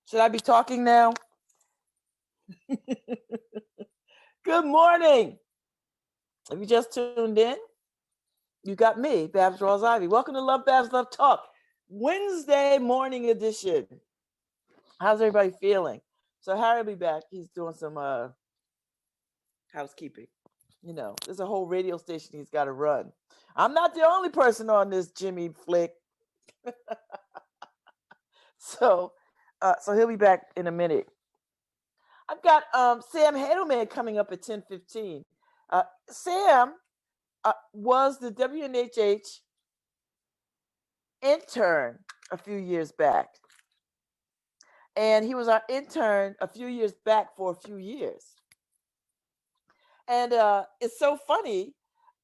Should I be talking now? Good morning. If you just tuned in, you got me, Babz Rawls-Ivy. Welcome to LoveBabz, LoveTalk, Wednesday morning edition. How's everybody feeling? So Harry will be back. He's doing some housekeeping. You know, there's a whole radio station he's got to run. I'm not the only person on this Jimmy flick. So he'll be back in a minute. I've got Sam Hadelman coming up at 10:15. Sam was the WNHH intern a few years back. And he was our intern a few years back for a few years. And it's so funny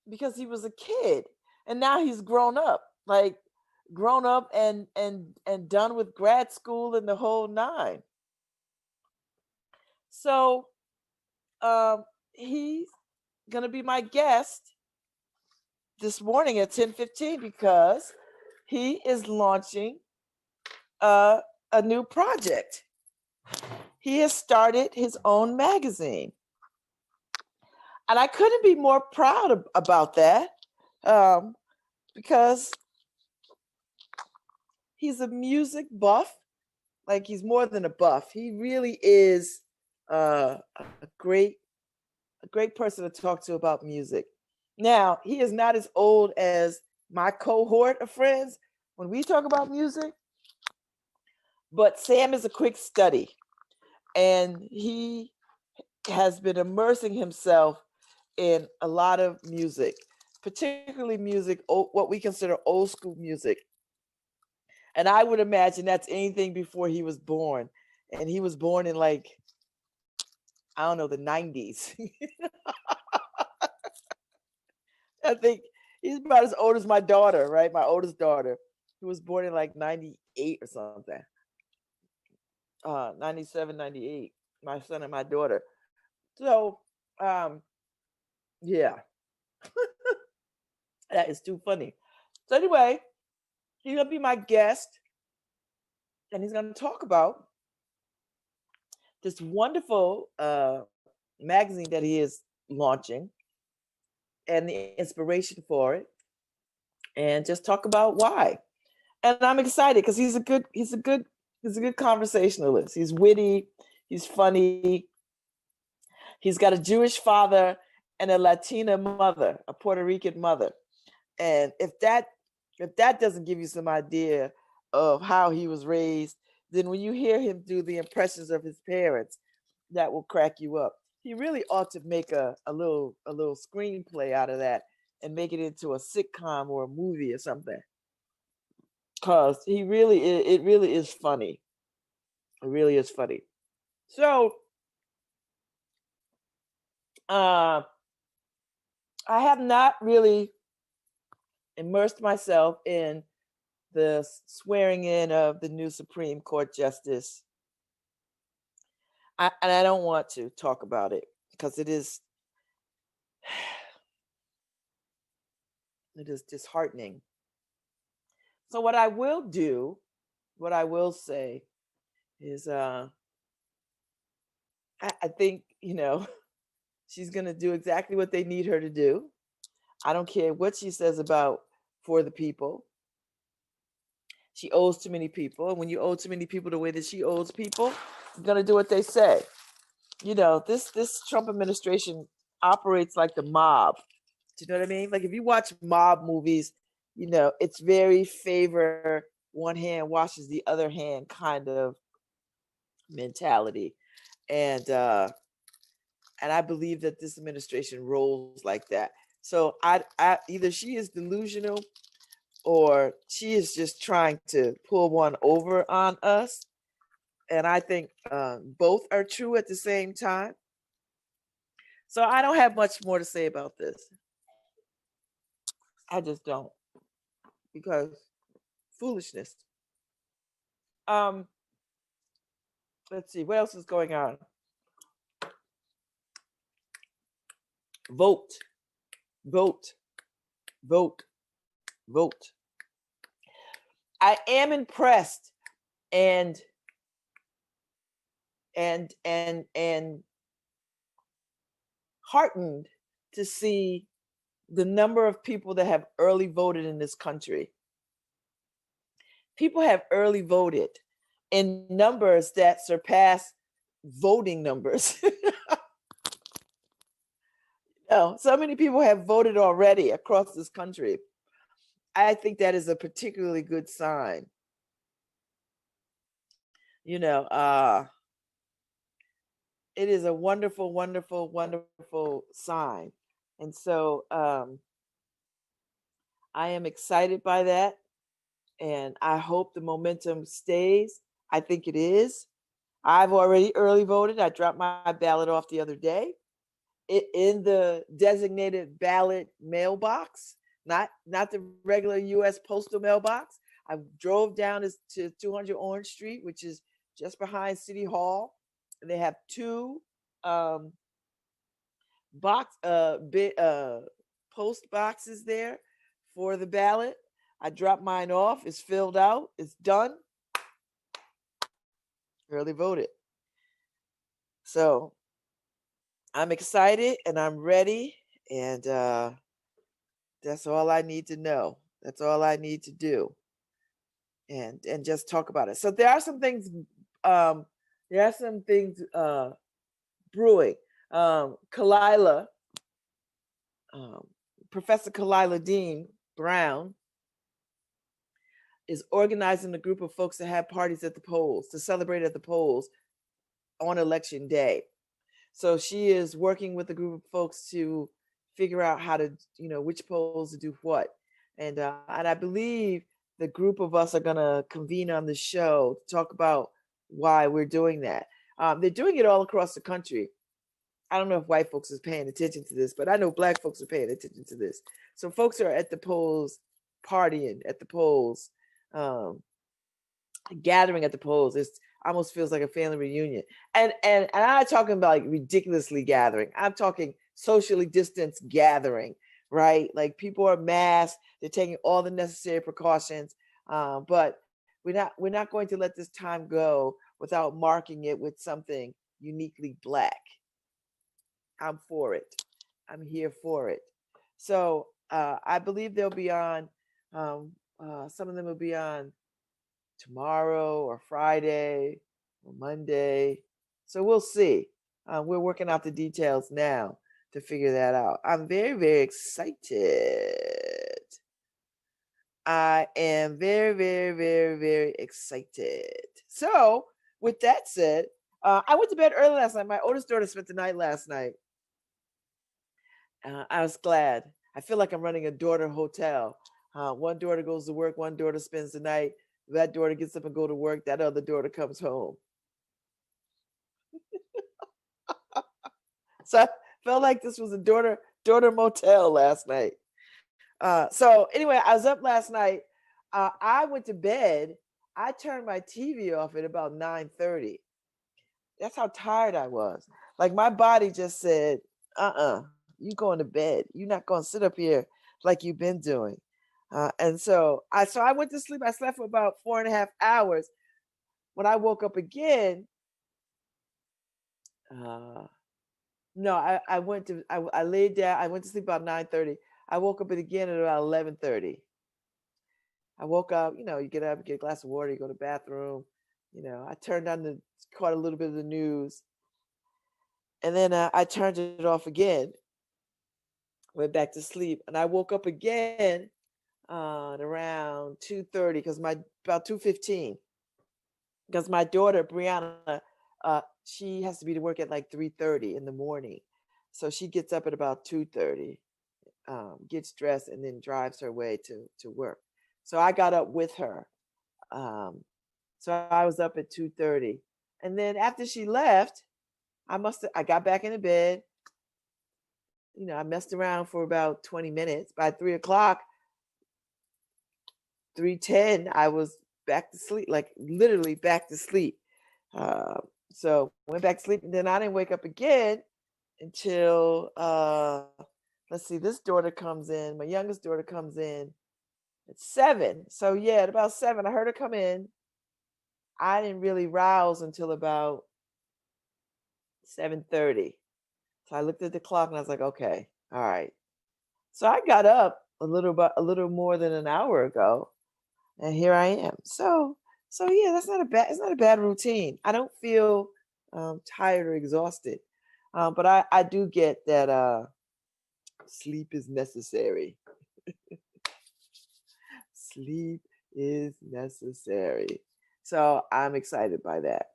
because he was a kid and now he's grown up, like grown up and done with grad school and the whole nine. So he's gonna be my guest this morning at 10:15 because he is launching a new project. He has started his own magazine. And I couldn't be more proud about that because he's a music buff. Like, he's more than a buff. He really is a great person to talk to about music. Now, he is not as old as my cohort of friends when we talk about music, but Sam is a quick study, and he has been immersing himself in a lot of music, particularly music, what we consider old school music. And I would imagine that's anything before he was born. And he was born in, like, I don't know, the 90s. I think he's about as old as my daughter, right? My oldest daughter, who was born in like 98 or something. 97, 98, my son and my daughter. So, yeah, that is too funny. So anyway, he's gonna be my guest, and he's gonna talk about this wonderful magazine that he is launching and the inspiration for it, and just talk about why. And I'm excited because he's a good conversationalist. He's witty, he's funny. He's got a Jewish father and a Latina mother, a Puerto Rican mother. And if that doesn't give you some idea of how he was raised, then when you hear him do the impressions of his parents, that will crack you up. He really ought to make a little screenplay out of that and make it into a sitcom or a movie or something. Cause it really is funny. It really is funny. So I have not really immersed myself in the swearing in of the new Supreme Court Justice. And I don't want to talk about it because it is disheartening. So what I will say is I think, she's going to do exactly what they need her to do. I don't care what she says about for the people. She owes too many people. And when you owe too many people the way that she owes people, you're going to do what they say. This Trump administration operates like the mob. Do you know what I mean? Like, if you watch mob movies, it's very favor one hand washes the other hand kind of mentality. And I believe that this administration rolls like that. So I either she is delusional or she is just trying to pull one over on us. And I think both are true at the same time. So I don't have much more to say about this. I just don't, because foolishness. Let's see, what else is going on? Vote. I am impressed and and heartened to see the number of people that have early voted in this country. People have early voted in numbers that surpass voting numbers. So many people have voted already across this country. I think that is a particularly good sign. You know, it is a wonderful, wonderful, wonderful sign. And so I am excited by that. And I hope the momentum stays. I think it is. I've already early voted. I dropped my ballot off the other day in the designated ballot mailbox, not the regular U.S. postal mailbox. I drove down to 200 Orange Street, which is just behind City Hall, and they have two um, post boxes there for the ballot. I dropped mine off. It's filled out. It's done. Early voted. So I'm excited and I'm ready, and that's all I need to know. That's all I need to do, and just talk about it. So there are some things. There are some things brewing. Kalila, Professor Kalila Dean Brown, is organizing a group of folks to have parties at the polls, to celebrate at the polls on election day. So she is working with a group of folks to figure out how to, which polls to do what. And I believe the group of us are going to convene on the show to talk about why we're doing that. They're doing it all across the country. I don't know if white folks is paying attention to this, but I know black folks are paying attention to this. So folks are at the polls, partying at the polls, gathering at the polls. It almost feels like a family reunion. And I'm not talking about like ridiculously gathering. I'm talking socially distanced gathering, right? Like people are masked, they're taking all the necessary precautions. But we're not going to let this time go without marking it with something uniquely black. I'm for it. I'm here for it. So I believe they'll be on. Some of them will be on tomorrow or Friday or Monday. So we'll see. We're working out the details now to figure that out. I'm very, very excited. I am very, very, very, very excited. So with that said, I went to bed early last night. My oldest daughter spent the night last night. I was glad. I feel like I'm running a daughter hotel. One daughter goes to work, one daughter spends the night. That daughter gets up and go to work. That other daughter comes home. So I felt like this was a daughter motel last night. So anyway, I was up last night. I went to bed. I turned my TV off at about 9:30. That's how tired I was. Like my body just said, you going to bed. You're not going to sit up here like you've been doing. And so I went to sleep. I slept for about 4.5 hours. When I woke up again, no, I laid down. I went to sleep about 9:30. I woke up again at about 11:30. I woke up, you get up, you get a glass of water, you go to the bathroom. I caught a little bit of the news. And then I turned it off again, went back to sleep. And I woke up again at around 2:30 about 2:15. Because my daughter, Brianna, she has to be to work at like 3:30 in the morning. So she gets up at about 2:30, gets dressed, and then drives her way to work. So I got up with her. So I was up at 2:30. And then after she left, I got back into bed. I messed around for about 20 minutes. By 3:00, 3:10, I was back to sleep, like literally back to sleep. So went back to sleep, and then I didn't wake up again until let's see, this daughter comes in, my youngest daughter comes in at 7. So yeah, at about 7, I heard her come in. I didn't really rouse until about 7:30. So I looked at the clock and I was like, okay, all right. So I got up a little more than an hour ago, and here I am. So yeah, it's not a bad routine. I don't feel tired or exhausted, but I do get that sleep is necessary. Sleep is necessary. So I'm excited by that.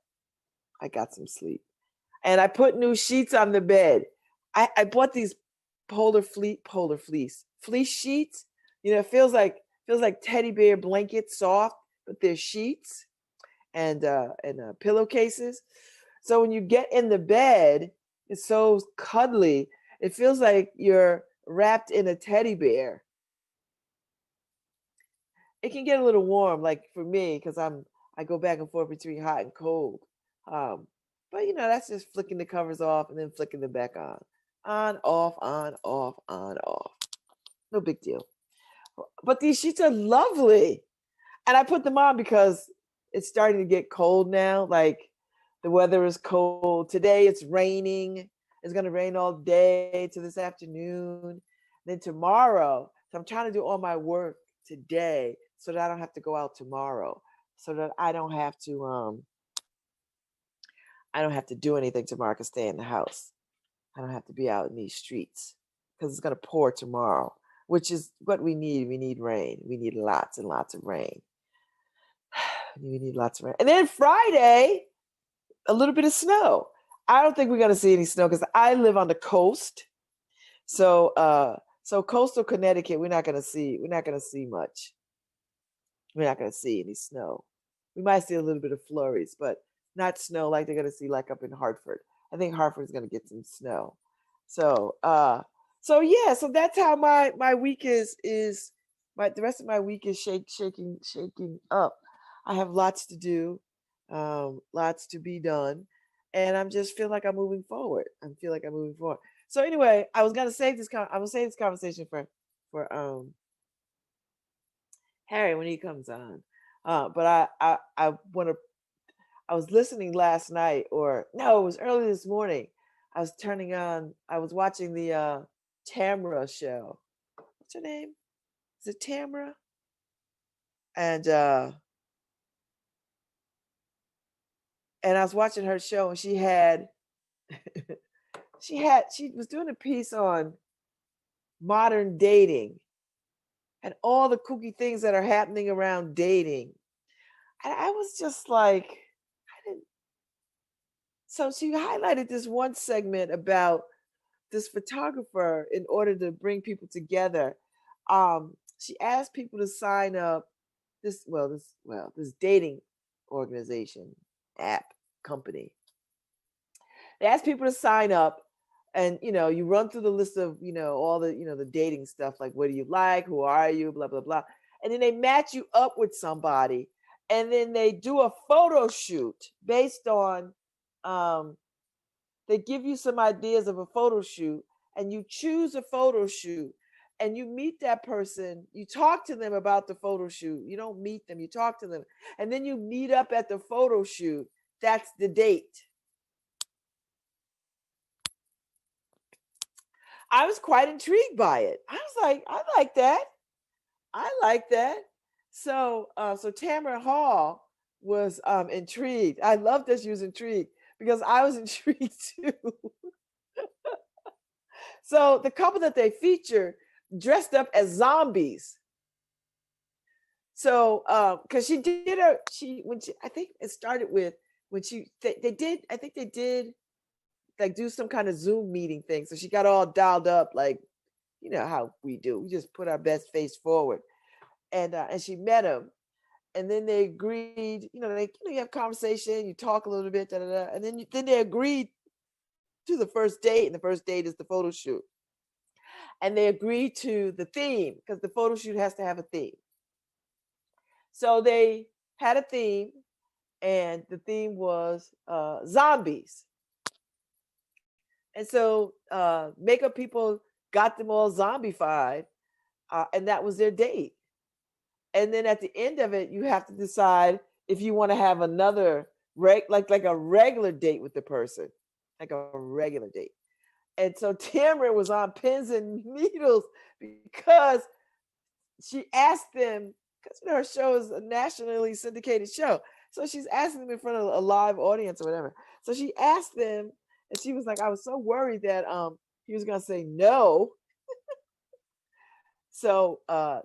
I got some sleep. And I put new sheets on the bed. I bought these fleece sheets. You know, it feels like teddy bear blankets, soft, but they're sheets and pillowcases. So when you get in the bed, it's so cuddly. It feels like you're wrapped in a teddy bear. It can get a little warm, like for me, because I go back and forth between hot and cold. Um, but you know, that's just flicking the covers off and then flicking them back on, off, on, off, on, off. No big deal. But these sheets are lovely, and I put them on because it's starting to get cold now. Like the weather is cold. Today it's raining. It's gonna rain all day to this afternoon. Then tomorrow, so I'm trying to do all my work today so that I don't have to go out tomorrow. So that I don't have to do anything tomorrow. I can stay in the house. I don't have to be out in these streets because it's gonna pour tomorrow, which is what we need. We need rain. We need lots and lots of rain. We need lots of rain. And then Friday, a little bit of snow. I don't think we're gonna see any snow because I live on the coast. So coastal Connecticut, we're not gonna see much. We're not gonna see any snow. We might see a little bit of flurries, but not snow like they're gonna see like up in Hartford. I think Hartford's gonna get some snow. So so yeah, so that's how my week is the rest of my week is shaking up. I have lots to do, lots to be done, and I'm just feel like I'm moving forward. I feel like I'm moving forward. So anyway, I will save this conversation for Harry when he comes on. But I want to. I was listening last night, or no, it was early this morning. I was turning on. I was watching the Tamra show. What's her name? Is it Tamra? And and I was watching her show, and she had she was doing a piece on modern dating and all the kooky things that are happening around dating. And I was just like, I didn't. So she highlighted this one segment about this photographer in order to bring people together. She asked people to sign up this dating organization app company. They asked people to sign up, and you run through the list of all the the dating stuff, like what do you like, who are you, blah blah blah, and then they match you up with somebody, and then they do a photo shoot based on they give you some ideas of a photo shoot, and you choose a photo shoot, and you meet that person, you talk to them about the photo shoot. You don't meet them, you talk to them, and then you meet up at the photo shoot. That's the date. I was quite intrigued by it. I was like, I like that. I like that. So Tamara Hall was intrigued. I love that she was intrigued because I was intrigued too. So the couple that they featured dressed up as zombies. So because she did I think it started with when they did like do some kind of Zoom meeting thing. So she got all dialed up, like how we do. We just put our best face forward, and she met him, and then they agreed. You have conversation, you talk a little bit, da, da, da, and then they agreed to the first date, and the first date is the photo shoot, and they agreed to the theme because the photo shoot has to have a theme. So they had a theme, and the theme was zombies. And so makeup people got them all zombified, and that was their date. And then at the end of it, you have to decide if you want to have another like a regular date with the person. like a regular date. And so Tamara was on pins and needles because she asked them, because her show is a nationally syndicated show. So she's asking them in front of a live audience or whatever. So she asked them, and she was like, I was so worried that he was gonna say no. So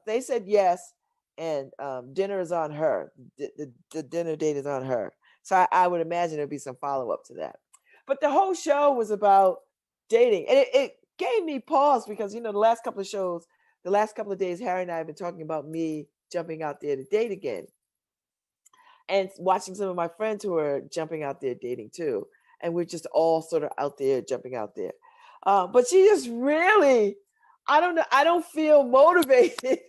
they said yes, and dinner is on her. The dinner date is on her. So I would imagine there'd be some follow up to that. But the whole show was about dating, and it gave me pause because the last couple of shows, the last couple of days, Harry and I have been talking about me jumping out there to date again, and watching some of my friends who are jumping out there dating too, and we're just all sort of out there jumping out there. But she just really, I don't know, I don't feel motivated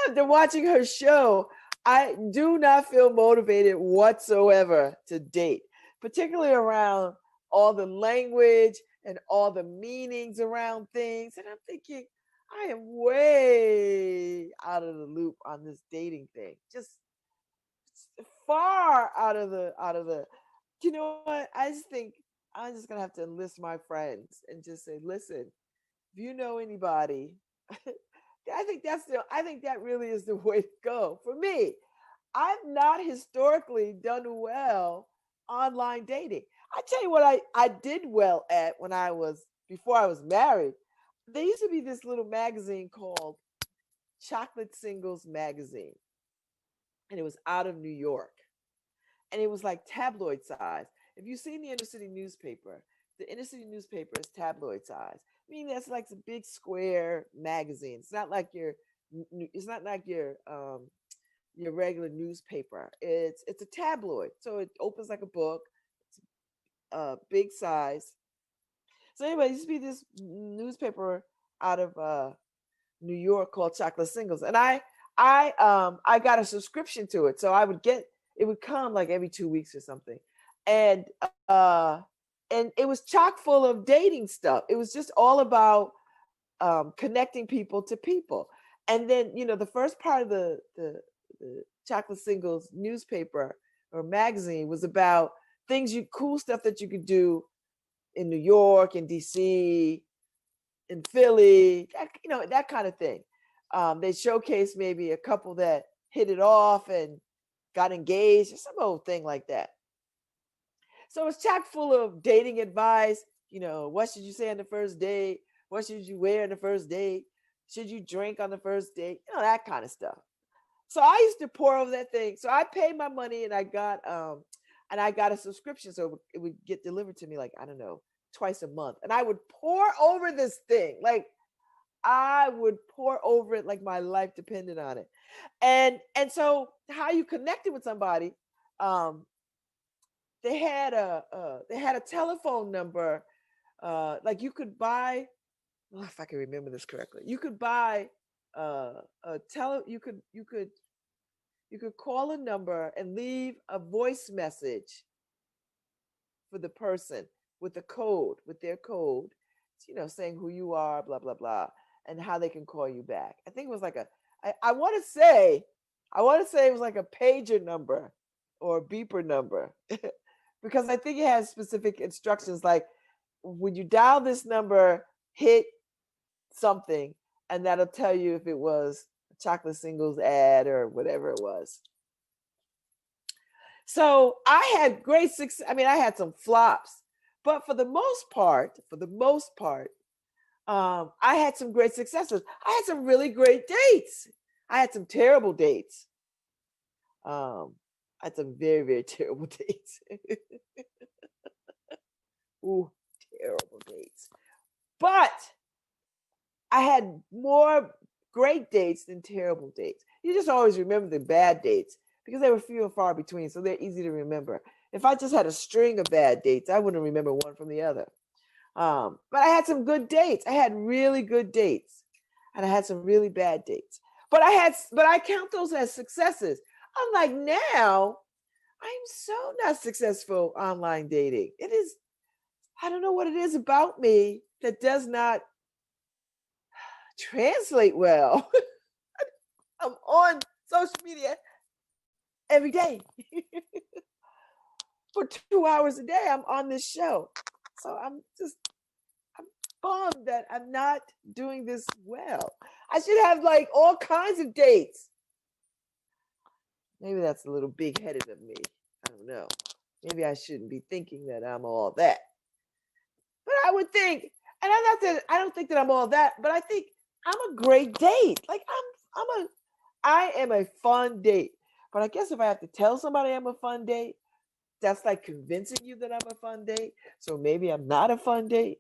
after watching her show. I do not feel motivated whatsoever to date, particularly around all the language and all the meanings around things. And I'm thinking, I am way out of the loop on this dating thing. Just far out of the. You know what? I just think I'm just gonna have to enlist my friends and just say, listen, if you know anybody, I think that really is the way to go for me. I've not historically done well online dating. I tell you what I did well at before I was married. There used to be this little magazine called Chocolate Singles Magazine, and it was out of New York, and it was like tabloid size. If you've seen the inner city newspaper is tabloid size. I mean, that's like a big square magazine. It's not like your regular newspaper. It's a tabloid, so it opens like a book. It's big size. So anyway, it used to be this newspaper out of New York called Chocolate Singles, and I got a subscription to it, so it would come like every 2 weeks or something, and and it was chock full of dating stuff. It was just all about connecting people to people, and then the first part of the Chocolate Singles newspaper or magazine was about cool stuff that you could do in New York, in DC, in Philly, that kind of thing. They showcased maybe a couple that hit it off and got engaged or some old thing like that. So it's chock full of dating advice. What should you say on the first date? What should you wear on the first date? Should you drink on the first date? That kind of stuff. So I used to pour over that thing. So I paid my money and I got a subscription, so it would get delivered to me like, I don't know, twice a month. And I would pour over this thing. Like I would pour over it like my life depended on it. And so how you connected with somebody, they had a telephone number. Like you could buy, if I can remember this correctly, you could buy you could call a number and leave a voice message for the person with their code, saying who you are, blah blah blah, and how they can call you back. I think it was like I want to say it was like a pager number or a beeper number because I think it has specific instructions like when you dial this number, hit something, and that'll tell you if it was a Chocolate Singles ad or whatever it was. So I had great success. I mean, I had some flops, but for the most part, I had some great successes. I had some really great dates. I had some terrible dates. I had some very, very terrible dates. Ooh, terrible dates. But I had more great dates than terrible dates. You just always remember the bad dates because they were few and far between, so they're easy to remember. If I just had a string of bad dates, I wouldn't remember one from the other. But I had some good dates. I had really good dates, and I had some really bad dates. But I count those as successes. Unlike now, I'm so not successful online dating. It is, I don't know what it is about me that does not translate well. I'm on social media every day. for 2 hours a day. I'm on this show. So I'm bummed that I'm not doing this well. I should have like all kinds of dates. Maybe that's a little big-headed of me. I don't know. Maybe I shouldn't be thinking that I'm all that. But I would think, and I'm not that I don't think that I'm all that, but I think I'm a great date. Like I am a fun date. But I guess if I have to tell somebody I'm a fun date, that's like convincing you that I'm a fun date. So maybe I'm not a fun date.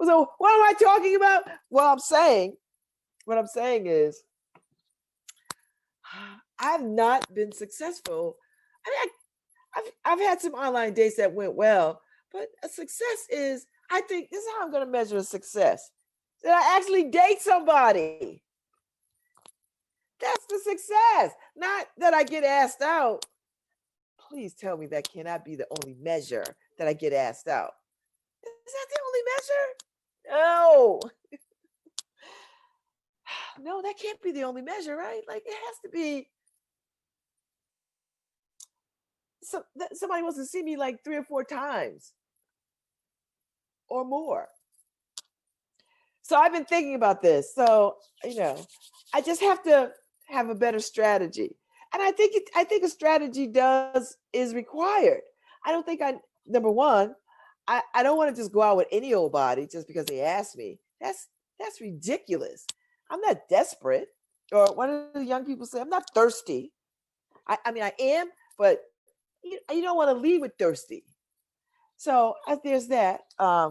So what am I talking about? What I'm saying is I've not been successful. I mean, I've had some online dates that went well, but a success is, I think this is how I'm going to measure a success. That I actually date somebody. That's the success. Not that I get asked out. Please tell me that cannot be the only measure that I get asked out. Is that the only measure? No. No, that can't be the only measure, right? Like it has to be somebody wants to see me like 3 or 4 times or more. So I've been thinking about this. So, I just have to have a better strategy. And I think a strategy is required. I don't think number one, I don't want to just go out with any old body just because they asked me. That's ridiculous. I'm not desperate. Or what do the young people say? I'm not thirsty. I mean, I am, but you don't want to leave with thirsty. So there's that. I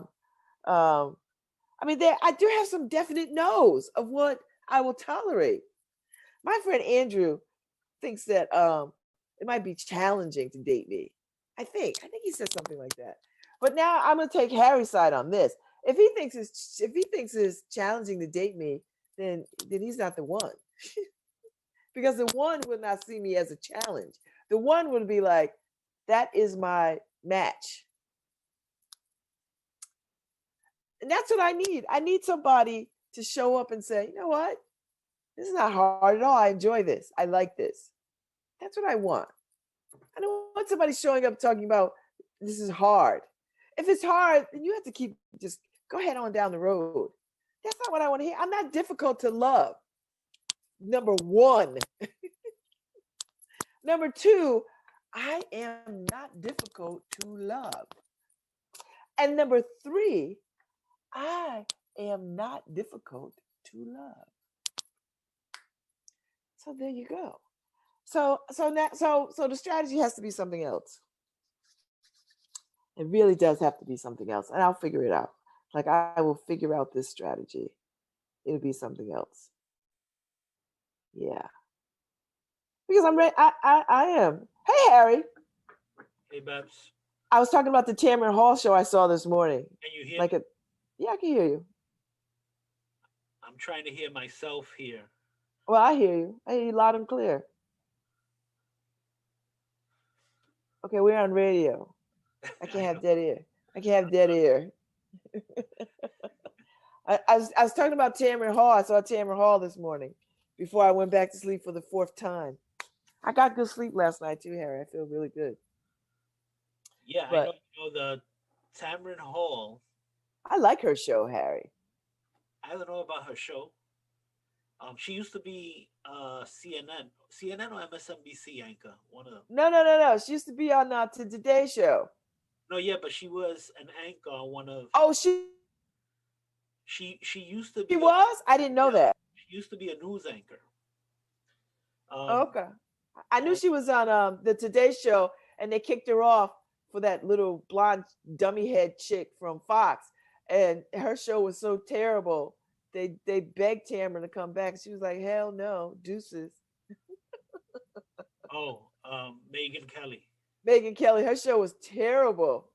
mean, I do have some definite no's of what I will tolerate. My friend Andrew thinks that it might be challenging to date me. I think he said something like that. But now I'm gonna take Harry's side on this. If he thinks it's challenging to date me, then he's not the one. Because the one would not see me as a challenge. The one would be like, that is my match. And that's what I need. I need somebody to show up and say, you know what? This is not hard at all. I enjoy this. I like this. That's what I want. I don't want somebody showing up talking about this is hard. If it's hard, then you have to just go ahead on down the road. That's not what I want to hear. I'm not difficult to love. Number one. Number two, I am not difficult to love. And number three, I am not difficult to love. So there you go. So the strategy has to be something else. It really does have to be something else, and I'll figure it out. Like I will figure out this strategy. It'll be something else. Yeah. Because I'm ready. I am. Hey, Harry. Hey, Babz. I was talking about the Tamron Hall show I saw this morning. Can you hear me? Yeah, I can hear you. I'm trying to hear myself here. Well, I hear you. I hear you loud and clear. Okay, we're on radio. I can't have dead ear. I can't have dead ear. I was talking about Tamron Hall. I saw Tamron Hall this morning before I went back to sleep for the 4th time. I got good sleep last night too, Harry. I feel really good. Yeah, I know the Tamron Hall. I like her show, Harry. I don't know about her show. She used to be CNN or MSNBC anchor. One of them. No. She used to be on the Today Show. No, yeah, but she was an anchor on one of. Oh, she used to be. She was? I didn't know that. She used to be a news anchor. Okay. I knew she was on the Today Show, and they kicked her off for that little blonde dummy head chick from Fox, and her show was so terrible. They begged Tamron to come back. She was like, hell no, deuces. Megyn Kelly. Megyn Kelly, her show was terrible.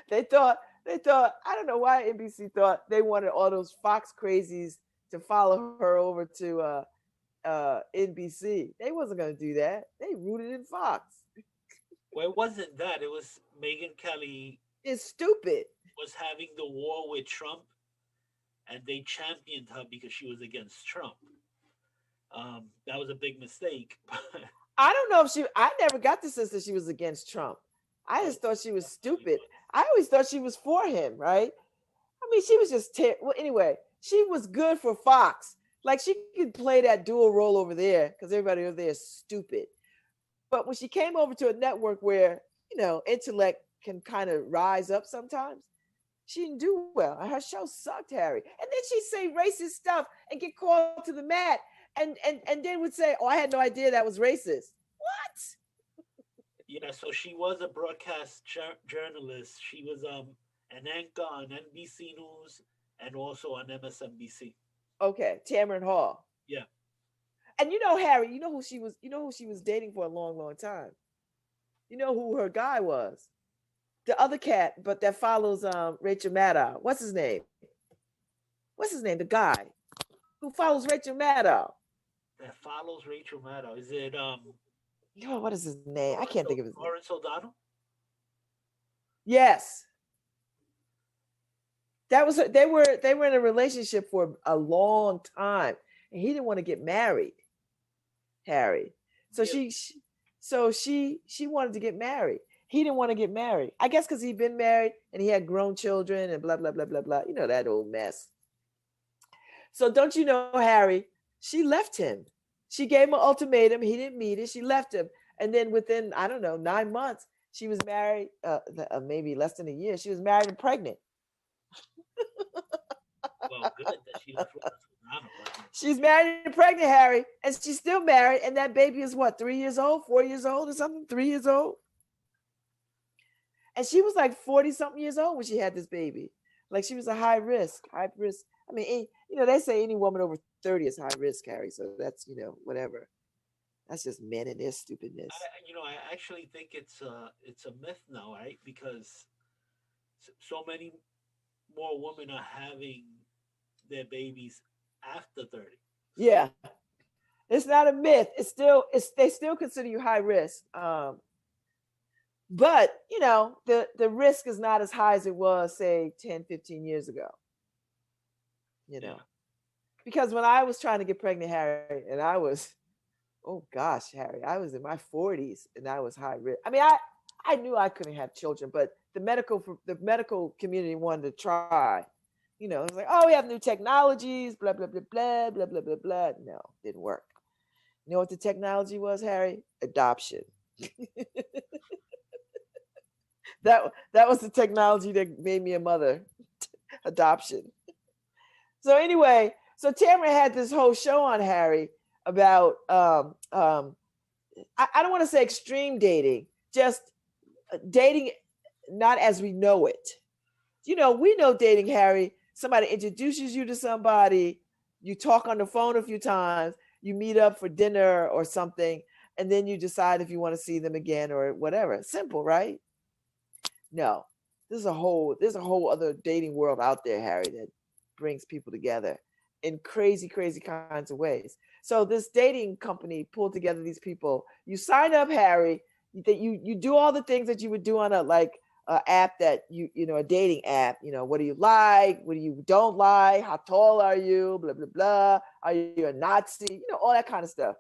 They thought, I don't know why NBC thought they wanted all those Fox crazies to follow her over to NBC. They wasn't going to do that. They rooted in Fox. Well, it wasn't that. It was Megyn Kelly. It's stupid. Was having the war with Trump, and they championed her because she was against Trump. That was a big mistake. I don't know if I never got the sense that she was against Trump. I Oh, just thought she was definitely stupid. was. I always thought she was for him, right? I mean, she was just well. Anyway, she was good for Fox. Like she could play that dual role over there because everybody over there is stupid. But when she came over to a network where intellect can kind of rise up sometimes, she didn't do well. Her show sucked, Harry. And then she'd say racist stuff and get called to the mat, and then would say, "Oh, I had no idea that was racist." What? Yeah, so she was a broadcast journalist. She was an anchor on NBC News and also on MSNBC. Okay, Tamron Hall. Yeah. And Harry, you know who she was. You know who she was dating for a long, long time. You know who her guy was. The other cat, but that follows Rachel Maddow. What's his name? What's his name? The guy who follows Rachel Maddow. That follows Rachel Maddow. Is it What is his name? I can't think of his name. Lawrence O'Donnell? Yes. That was they were in a relationship for a long time, and he didn't want to get married, Harry. So Yeah. she wanted to get married. He didn't want to get married. I guess because he'd been married and he had grown children and blah blah blah blah blah. You know that old mess. So don't you know, Harry? She left him. She gave him an ultimatum. He didn't meet it. She left him, and then within I don't know 9 months, she was married. Maybe less than a year. She was married and pregnant. Well, good that she left Lawrence O'Donnell. She's married and pregnant, Harry, and she's still married. And that baby is what, 3 years old, 4 years old, or something? 3 years old. And she was like 40 something years old when she had this baby. Like she was a high risk. I mean, they say any woman over 30 is high risk, Harry. So that's whatever. That's just men and their stupidness. I actually think it's a myth now, right? Because so many more women are having their babies after 30. Yeah, it's not a myth. They still consider you high risk. But the risk is not as high as it was, say, 10, 15 years ago. Yeah. Because when I was trying to get pregnant, Harry, and I was, oh gosh, Harry, I was in my 40s and I was high risk. I mean, I knew I couldn't have children, but the medical community wanted to try. It was like, oh, we have new technologies, blah blah blah blah blah blah blah blah. No, didn't work. You know what the technology was, Harry? Adoption. that was the technology that made me a mother. Adoption. So anyway, so Tamara had this whole show on Harry about I don't want to say extreme dating, just dating not as we know it. We know dating, Harry. Somebody introduces you to somebody, you talk on the phone a few times, you meet up for dinner or something, and then you decide if you want to see them again or whatever. Simple, right? No. There's a whole other dating world out there, Harry, that brings people together in crazy, crazy kinds of ways. So this dating company pulled together these people. You sign up, Harry, that you do all the things that you would do on a app that a dating app. What do you like? What do you don't like? How tall are you? Blah blah blah. Are you a Nazi? All that kind of stuff.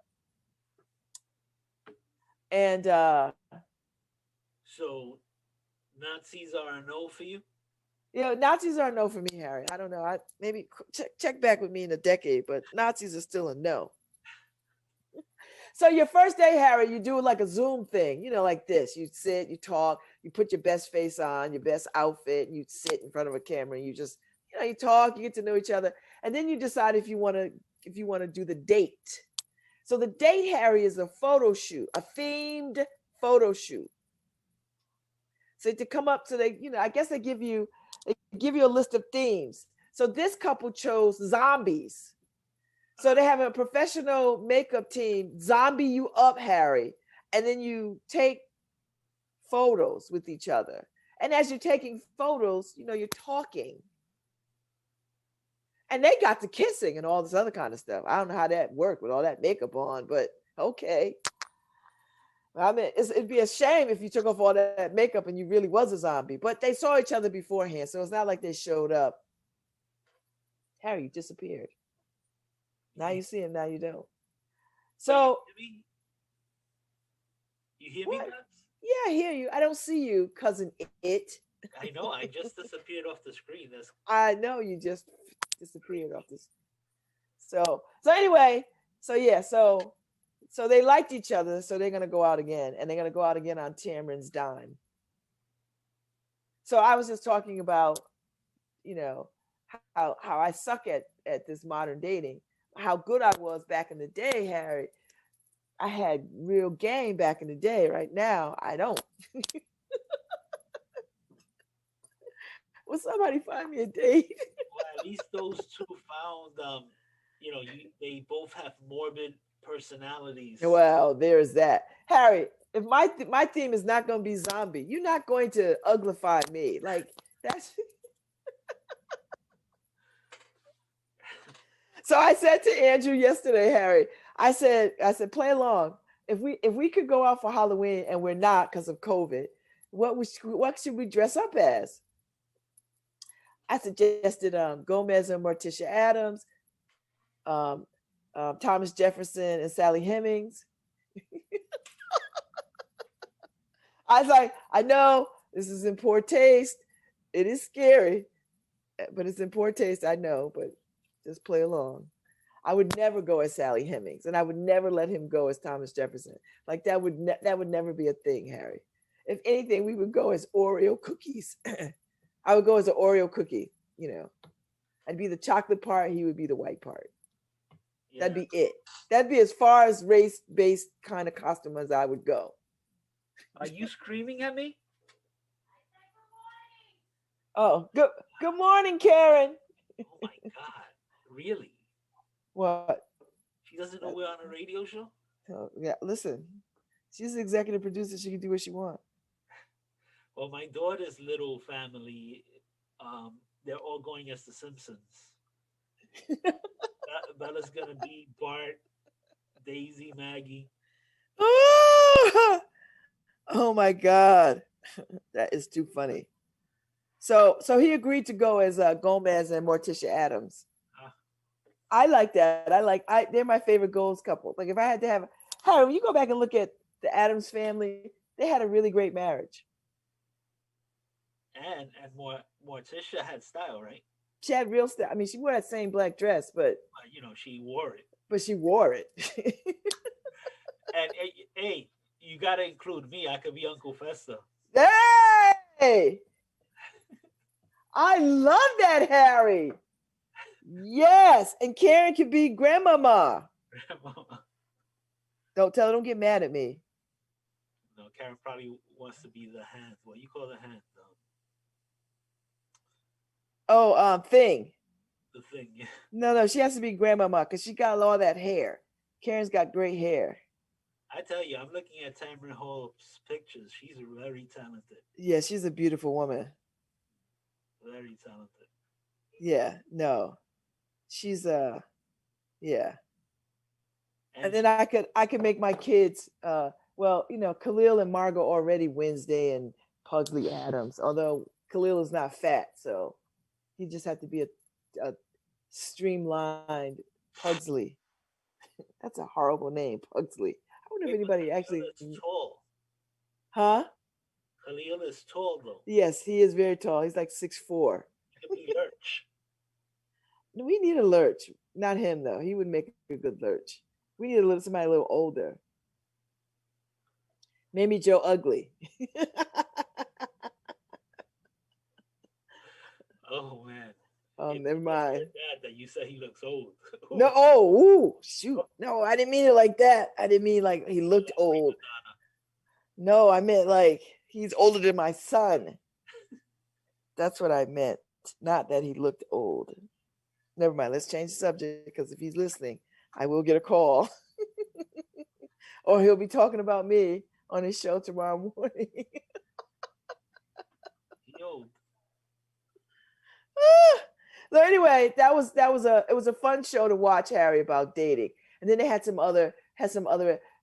And so Nazis are a no for you? Nazis are a no for me, Harry. I don't know. I maybe check back with me in a decade, but Nazis are still a no. So your first day, Harry, you do like a Zoom thing, like this. You sit, you talk, you put your best face on, your best outfit, and you sit in front of a camera and you just, you talk, you get to know each other. And then you decide if you want to do the date. So the date, Harry, is a photo shoot, a themed photo shoot. So to come up to I guess they give you a list of themes. So this couple chose zombies. So they have a professional makeup team zombie you up, Harry, and then you take photos with each other. And as you're taking photos, you're talking. And they got to kissing and all this other kind of stuff. I don't know how that worked with all that makeup on, but okay. I mean, it'd be a shame if you took off all that makeup and you really was a zombie. But they saw each other beforehand, so it's not like they showed up. Harry, you disappeared. Now you see him, now you don't. So you hear me, what? Babz? Yeah, I hear you. I don't see you, cousin it. I know. I just disappeared off the screen. That's I know you just disappeared off crazy. this. So anyway, so yeah, so they liked each other, so they're gonna go out again, and they're gonna go out again on Tamron's dime. So I was just talking about, you know, how I suck at this modern dating. How good I was back in the day, Harry. I had real game back in the day. Right now, I don't. Will somebody find me a date? Well, at least those two found, they both have morbid personalities. Well, there's that. Harry, if my theme is not going to be zombie, you're not going to uglify me. Like that's So I said to Andrew yesterday, Harry, I said play along. If we could go out for Halloween and we're not because of COVID, what should we dress up as? I suggested Gomez and Morticia Adams, um, Thomas Jefferson and Sally Hemings. I was like, I know this is in poor taste. It is scary, but it's in poor taste. I know, but just play along. I would never go as Sally Hemings, and I would never let him go as Thomas Jefferson. Like that would never be a thing, Harry. If anything, we would go as Oreo cookies. I would go as an Oreo cookie. I'd be the chocolate part. He would be the white part. Yeah. That'd be it. That'd be as far as race-based kind of costume as I would go. Are you screaming at me? Oh, good morning, Karen. Oh my God! Really? What? She doesn't know we're on a radio show? Oh, yeah, listen. She's the executive producer. She can do what she wants. Well, my daughter's little family, they're all going as the Simpsons. Bella's gonna be Bart, Daisy, Maggie. Oh my God. That is too funny. So he agreed to go as Gomez and Morticia Adams. I like that. They're my favorite goals couple. Like if I had to have, Harry, when you go back and look at the Adams family, they had a really great marriage. And Morticia had style, right? She had real style. I mean, she wore that same black dress, but she wore it. But she wore it. And hey, you gotta include me. I could be Uncle Fester. Hey! I love that, Harry. Yes, and Karen could be grandmama. Grandmama. Don't tell her, don't get mad at me. No, Karen probably wants to be the hand. What you call the hand? Thing. The thing, yeah. No, she has to be grandmama because she got all that hair. Karen's got great hair. I tell you, I'm looking at Tamron Hall's pictures. She's very talented. Yeah, she's a beautiful woman. Very talented. Yeah, no. She's yeah. And then I could make my kids Khalil and Margot already Wednesday and Pugsley Adams, although Khalil is not fat, so he just had to be a streamlined Pugsley. That's a horrible name, Pugsley. I wonder if anybody actually is tall. Huh? Khalil is tall though. Yes, he is very tall. He's like 6'4". He could be Lurch. We need a Lurch. Not him though. He would make a good Lurch. We need somebody a little older. Maybe Joe Ugly. Oh man. Never mind. That you said he looks old. No, ooh, shoot. No, I didn't mean it like that. I didn't mean like he looked old. No, I meant like he's older than my son. That's what I meant. Not that he looked old. Never mind. Let's change the subject because if he's listening, I will get a call. Or he'll be talking about me on his show tomorrow morning. Yo. So anyway, it was a fun show to watch, Harry, about dating. And then they had some other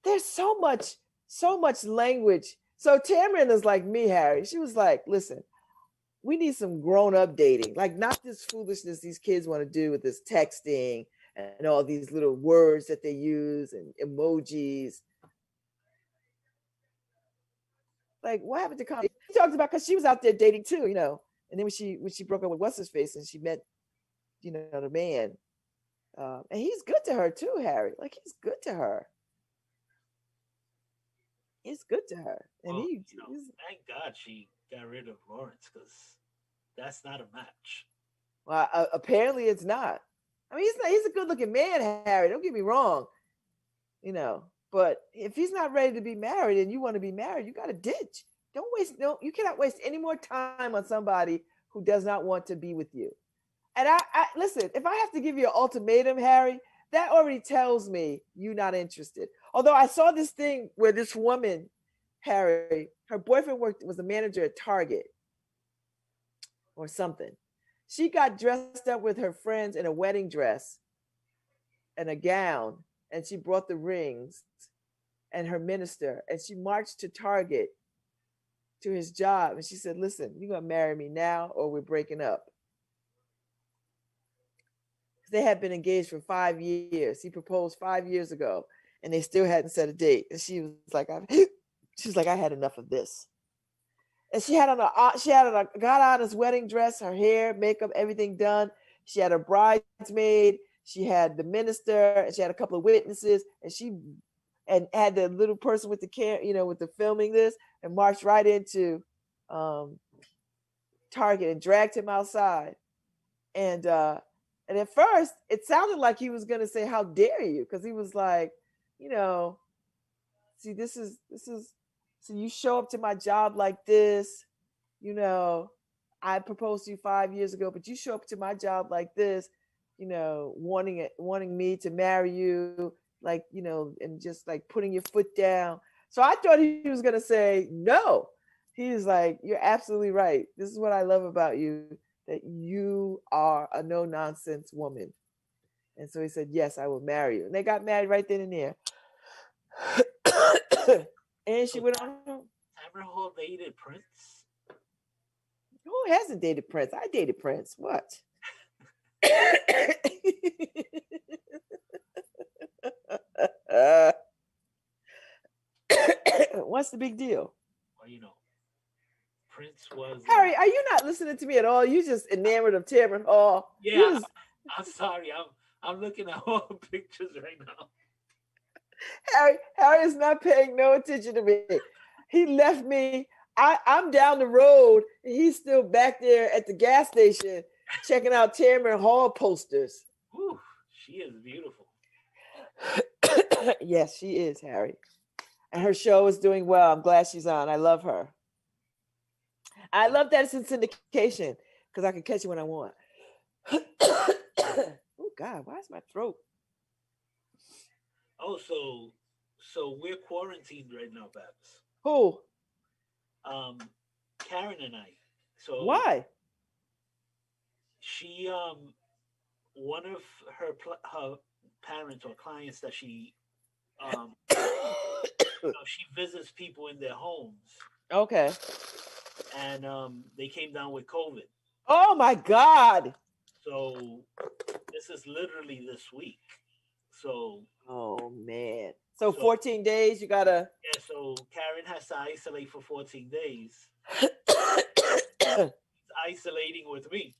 there's so much language. So Tamron is like me, Harry. She was like, listen, we need some grown-up dating. Like not this foolishness these kids want to do with this texting and all these little words that they use and emojis. Like, what happened to comedy? She talked about because she was out there dating too, you know. And then when she broke up with what's his face and she met, you know, the man, and he's good to her too, Harry. Like he's good to her. He's good to her, and Well, he. you know, thank God she got rid of Lawrence because that's not a match. Well, apparently it's not. I mean, he's not. He's a good-looking man, Harry. Don't get me wrong. You know, but if he's not ready to be married and you want to be married, you got to ditch. Don't waste. No, you cannot waste any more time on somebody who does not want to be with you. And I listen. If I have to give you an ultimatum, Harry, that already tells me you're not interested. Although I saw this thing where this woman, Harry, her boyfriend was a manager at Target or something. She got dressed up with her friends in a wedding dress and a gown, and she brought the rings and her minister, and she marched to Target to his job, and she said, "Listen, you're gonna marry me now, or we're breaking up." They had been engaged for 5 years. He proposed 5 years ago, and they still hadn't set a date. And she was like, she's like, "I had enough of this." And she had got out his wedding dress, her hair, makeup, everything done. She had her bridesmaid, she had the minister, and she had a couple of witnesses, and had the little person with the camera, you know, with the filming this, and marched right into Target and dragged him outside. And at first it sounded like he was gonna say, "How dare you?" Because he was like, you know, see, this is so you show up to my job like this, you know, I proposed to you 5 years ago, but you show up to my job like this, you know, wanting me to marry you, like, you know, and just like putting your foot down. So I thought he was gonna say no. He's like, "You're absolutely right. This is what I love about you, that you are a no-nonsense woman." And so he said, "Yes, I will marry you." And they got married right then and there. And she So went on home. Tamara Hall dated Prince. Who hasn't dated Prince? I dated Prince. What? What's the big deal? Well, you know, Prince was. Harry, are you not listening to me at all? You just enamored of Tamron Hall. Yeah, I'm sorry. I'm looking at all the pictures right now. Harry is not paying no attention to me. He left me. I'm down the road, and he's still back there at the gas station checking out Tamron Hall posters. Whew, she is beautiful. Yes, she is, Harry. And her show is doing well. I'm glad she's on. I love her. I love that it's in syndication because I can catch it when I want. Oh God, why is my throat? Oh, so we're quarantined right now, Babz. Who? Karen and I. So Why? she one of her parents or clients that she she visits people in their homes, Okay. and they came down with COVID. Oh my God. So this is literally this week. So Oh man. So 14 days you gotta. yeah. So Karen has to isolate for 14 days. Isolating with me.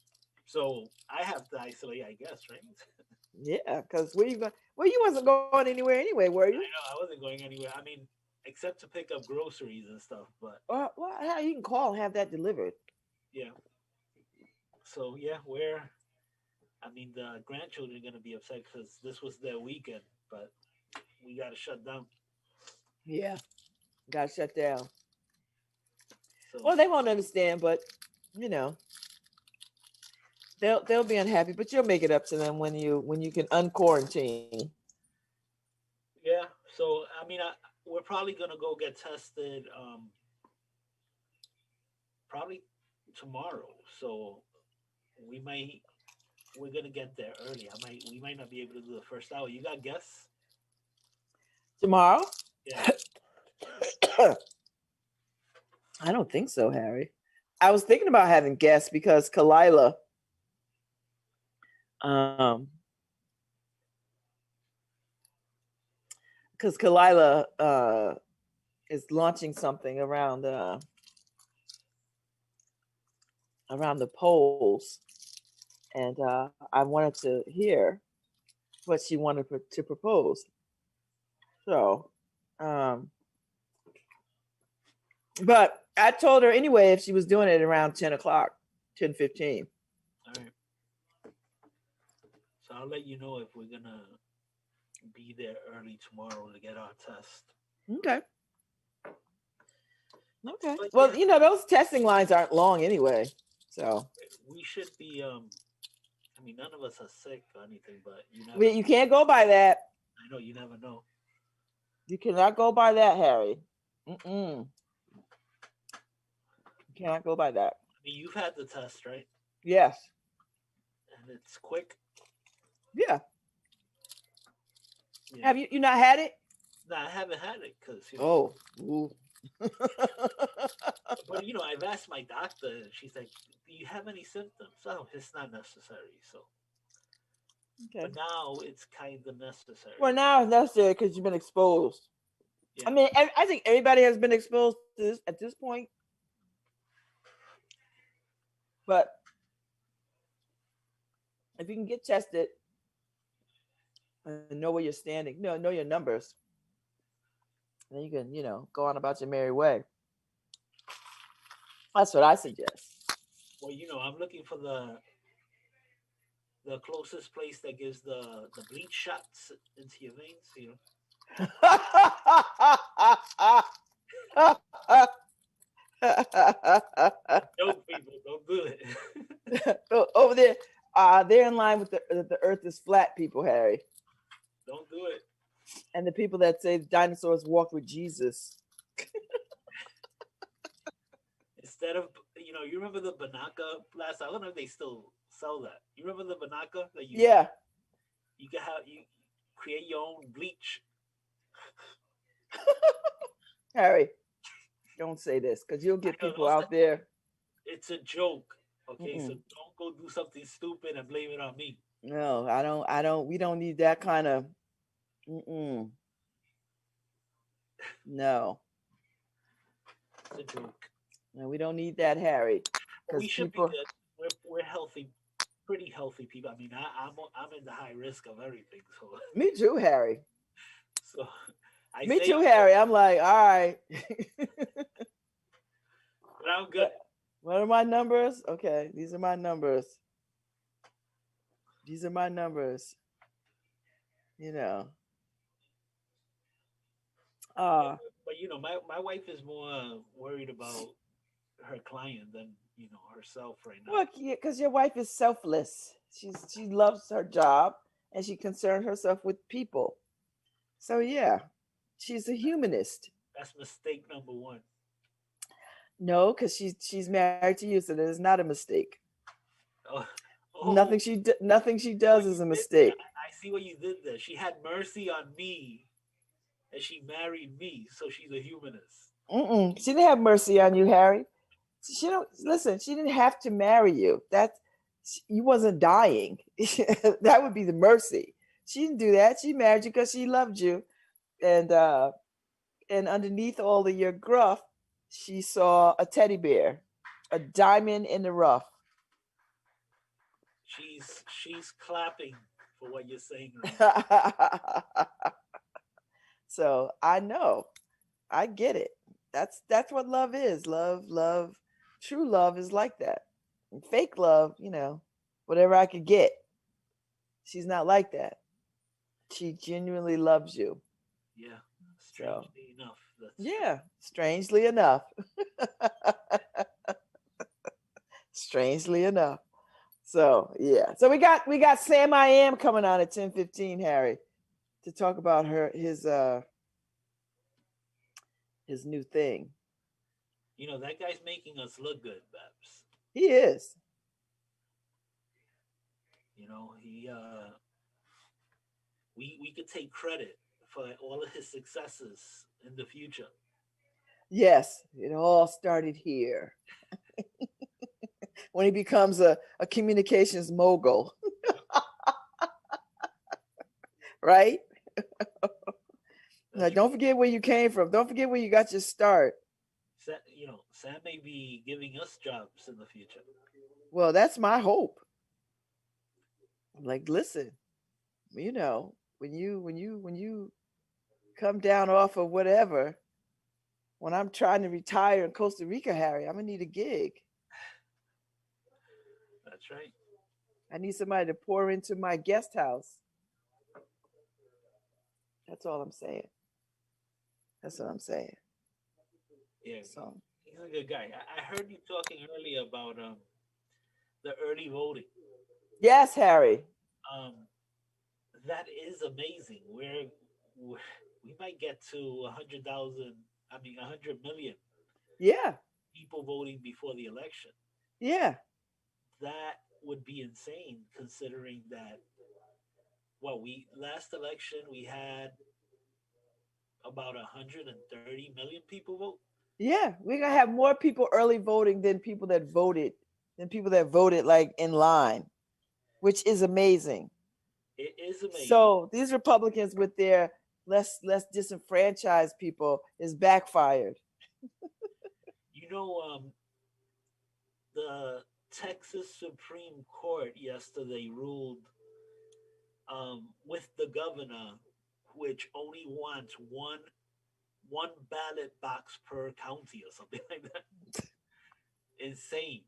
So I have to isolate, I guess, right? Yeah, because where you going? Well, you wasn't going anywhere anyway, were I you? know I wasn't going anywhere. I mean, except to pick up groceries and stuff. But Well, how you can call and have that delivered? yeah. So yeah, I mean, the grandchildren are gonna be upset because this was their weekend, but we got to shut down. Yeah, got shut down. So Well, they won't understand, but you know, they'll be unhappy. But you'll make it up to them when you can unquarantine. yeah. So I mean, we're probably gonna go get tested. Probably tomorrow. So we might. We're gonna get there early. We might not be able to do the first hour. You got guests? Tomorrow? Yeah. I don't think so, Harry. I was thinking about having guests because Kalila, because Kalila is launching something around the polls, and I wanted to hear what she wanted to propose. So, but I told her anyway if she was doing it around 10 o'clock, 10:15. All right. So I'll let you know if we're gonna be there early tomorrow to get our test. Okay. Okay. But Well, yeah, those testing lines aren't long anyway. So we should be. I mean, none of us are sick or anything, but you never. you can't go by that. I know you never know. You cannot go by that, Harry. You cannot go by that. I mean, you've had the test, right? Yes. And it's quick. Yeah. Yeah. Have you not had it? No, I haven't had it because Oh. Ooh. But I've asked my doctor, and she's like, "Do you have any symptoms?" Oh, it's not necessary. So, Okay. but now it's kind of necessary. Well, now it's necessary because you've been exposed. Yeah. I mean, I think everybody has been exposed to this at this point. But if you can get tested and know where you're standing, know your numbers, then you can, go on about your merry way. That's what I suggest. Well, I'm looking for the closest place that gives the bleach shots into your veins. Don't people, don't do it. Over there, they're in line with the Earth is flat people, Harry, Don't do it. and the people that say the dinosaurs walked with Jesus. Instead of you remember the Banaka blast? I don't know if they still sell that. You remember the Banaka that you can have you create your own bleach. Harry, don't say this because you'll get people out there. It's a joke, okay? So don't go do something stupid and blame it on me. No, I don't. We don't need that kind of. No. It's a joke. No, we don't need that, Harry. We should be good. We're healthy, pretty healthy people. I mean, I'm in the high risk of everything. So me too, Harry. So me too, Harry. I'm like, all right. But I'm good. What are my numbers? Okay, these are my numbers. These are my numbers. But my wife is more worried about her client than herself right now. Well, because your wife is selfless. She loves her job and she concerns herself with people. So yeah, she's a humanist. That's mistake number one. No, because she's married to you, so that is not a mistake. Oh. Nothing she does is a mistake. I see what you did there. She had mercy on me, and she married me, so she's a humanist. She didn't have mercy on you, Harry. She don't listen. She didn't have to marry you. You wasn't dying. That would be the mercy. She didn't do that. She married you because she loved you, and underneath all of your gruff, she saw a teddy bear, a diamond in the rough. She's clapping for what you're saying right now. So I know, I get it. That's what love is. Love, true love is like that. And fake love, whatever I could get. She's not like that. She genuinely loves you. Yeah, strangely enough. Yeah, strangely enough. Strangely enough. So yeah. So we got Sam I Am coming on at 10:15, Harry, to talk about his new thing. That guy's making us look good, Babz. He is. He we could take credit for all of his successes in the future. Yes, it all started here. When he becomes a communications mogul. Right? Like, That's don't right. forget where you came from. Don't forget where you got your start. Sam may be giving us jobs in the future. Well, that's my hope. Like, listen, when you come down off of whatever, when I'm trying to retire in Costa Rica, Harry, I'm gonna need a gig. That's right. I need somebody to pour into my guest house. That's all I'm saying. That's what I'm saying. Yeah, So, he's a good guy. I heard you talking earlier about the early voting. yes, Harry. Um, that is amazing. We might get to 100,000. I mean, 100 million Yeah, people voting before the election. yeah, That would be insane, considering that we last election we had about 130 million people vote. yeah. We're gonna have more people early voting than people that voted like in line, which is amazing. It is amazing. So these Republicans with their less disenfranchised people is backfired. You know, the Texas Supreme Court yesterday ruled with the governor, which only wants one ballot box per county or something like that. Insane,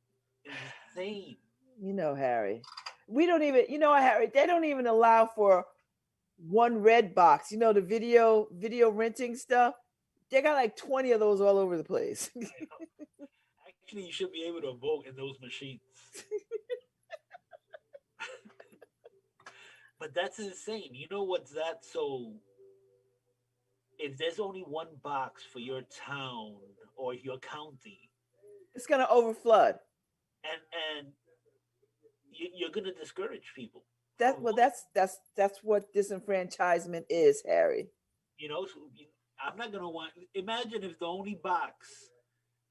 insane. Harry. We don't even, Harry, they don't even allow for one red box. The video renting stuff. They got like 20 of those all over the place. Actually, you should be able to vote in those machines. But that's insane. You know what's that? So if there's only one box for your town or your county, It's gonna overflood. and you're gonna discourage people That from well, voting. that's what disenfranchisement is, Harry. So I'm not gonna want. Imagine if the only box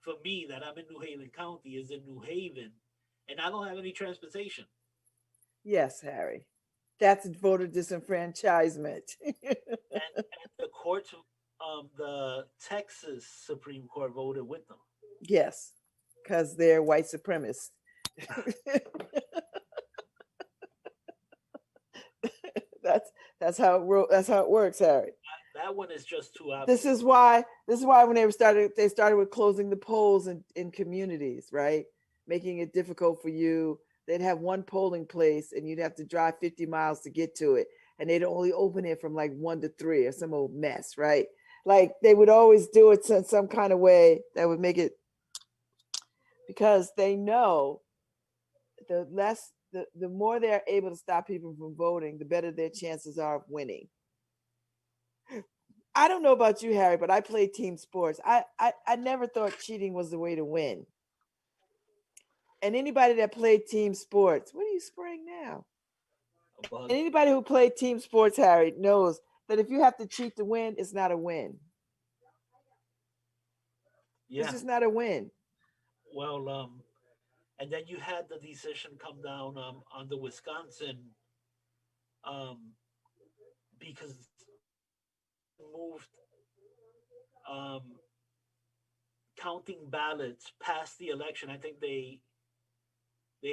for me that I'm in New Haven County is in New Haven, and I don't have any transportation. Yes, Harry. That's voter disenfranchisement. And the courts, the Texas Supreme Court voted with them. Yes, because they're white supremacists. that's that's how it works, Harry. That one is just too This obvious. is why when they started with closing the polls in communities, right? Making it difficult for you. They'd have one polling place and you'd have to drive 50 miles to get to it. And they'd only open it from like 1 to 3 or some old mess, right? Like they would always do it in some kind of way that would make it, because they know the more they're able to stop people from voting, the better their chances are of winning. I don't know about you, Harry, but I played team sports. I never thought cheating was the way to win. And anybody that played team sports, what are you spraying now? A bug. And anybody who played team sports, Harry, knows that if you have to cheat to win, it's not a win. It's Yeah. just not a win. Well, and then you had the decision come down on the Wisconsin, um, because moved um, counting ballots past the election. I think they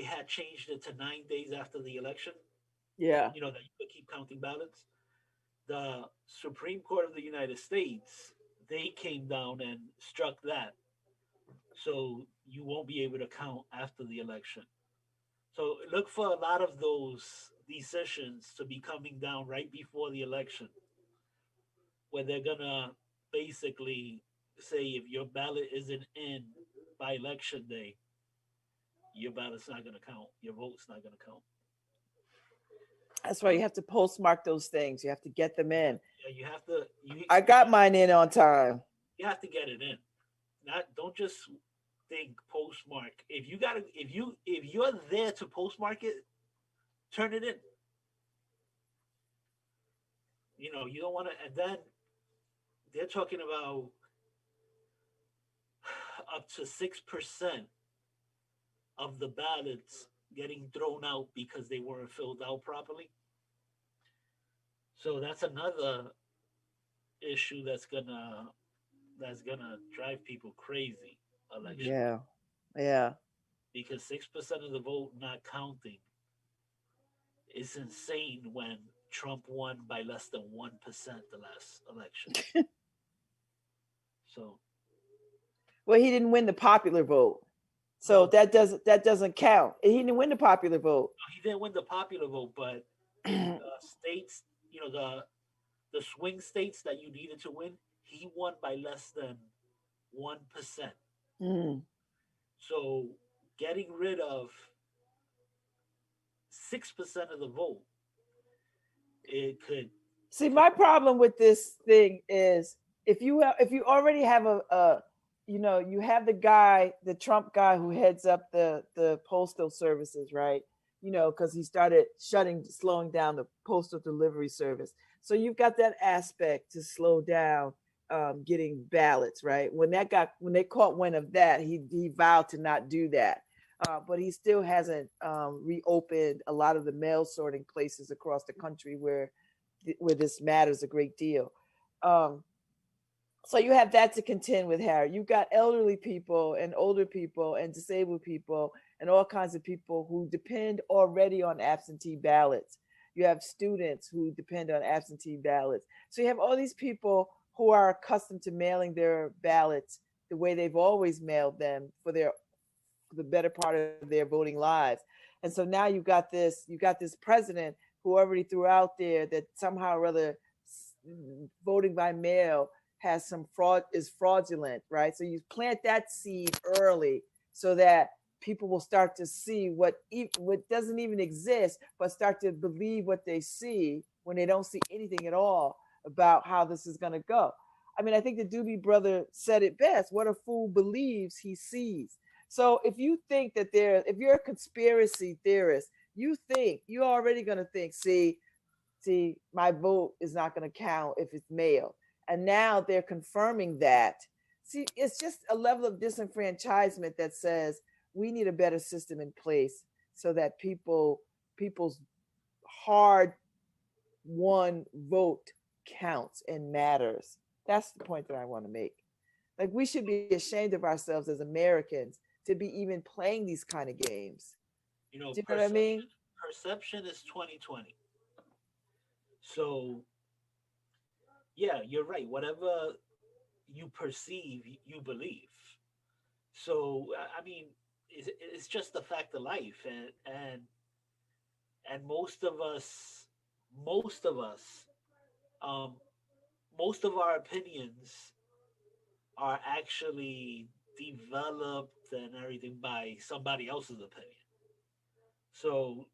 had changed it to 9 days after the election. Yeah. That you could keep counting ballots. The Supreme Court of the United States, they came down and struck that, so you won't be able to count after the election. So look for a lot of those decisions to be coming down right before the election, where they're gonna basically say if your ballot isn't in by election day, your ballot's not gonna count. Your vote's not gonna count. That's why you have to postmark those things. You have to get them in. Yeah, you have to. You I got mine in on time. you have to get it in. Not don't just think postmark. If you're there to postmark it, turn it in. You don't want to. And then they're talking about up to 6% of the ballots getting thrown out because they weren't filled out properly. So that's another issue that's gonna drive people crazy election night Yeah. Yeah. because 6% of the vote not counting is insane when Trump won by less than 1% the last election. So Well, he didn't win the popular vote. So no, that doesn't count. He didn't win the popular vote. he didn't win the popular vote, but the states, the swing states that you needed to win, he won by less than 1%. Mm. So getting rid of 6% of the vote, it could See, my problem with this thing is if you already have you have the guy, the Trump guy who heads up the postal services, right? Because he started slowing down the postal delivery service. So you've got that aspect to slow down getting ballots, right? When they caught wind of that, he vowed to not do that. But he still hasn't reopened a lot of the mail sorting places across the country where this matters a great deal. Um, so you have that to contend with, Harry. You've got elderly people and older people and disabled people and all kinds of people who depend already on absentee ballots. You have students who depend on absentee ballots. So you have all these people who are accustomed to mailing their ballots the way they've always mailed them for the better part of their voting lives. And so now you've got this president who already threw out there that somehow or other voting by mail has some fraudulent, right? So you plant that seed early so that people will start to see what doesn't even exist, but start to believe what they see when they don't see anything at all about how this is going to go. I mean, I think the Doobie brother said it best. What a fool believes he sees. So if you think if you're a conspiracy theorist, you're already going to think, see, my vote is not going to count if it's mailed. And now they're confirming that. See, it's just a level of disenfranchisement that says we need a better system in place so that people's hard won vote counts and matters. That's the point that I want to make. Like we should be ashamed of ourselves as Americans to be even playing these kind of games. Do you know what I mean? perception is 2020. So yeah, you're right. Whatever you perceive, you believe. So I mean, it's just a fact of life, and most of us, um, most of our opinions are actually developed and everything by somebody else's opinion. So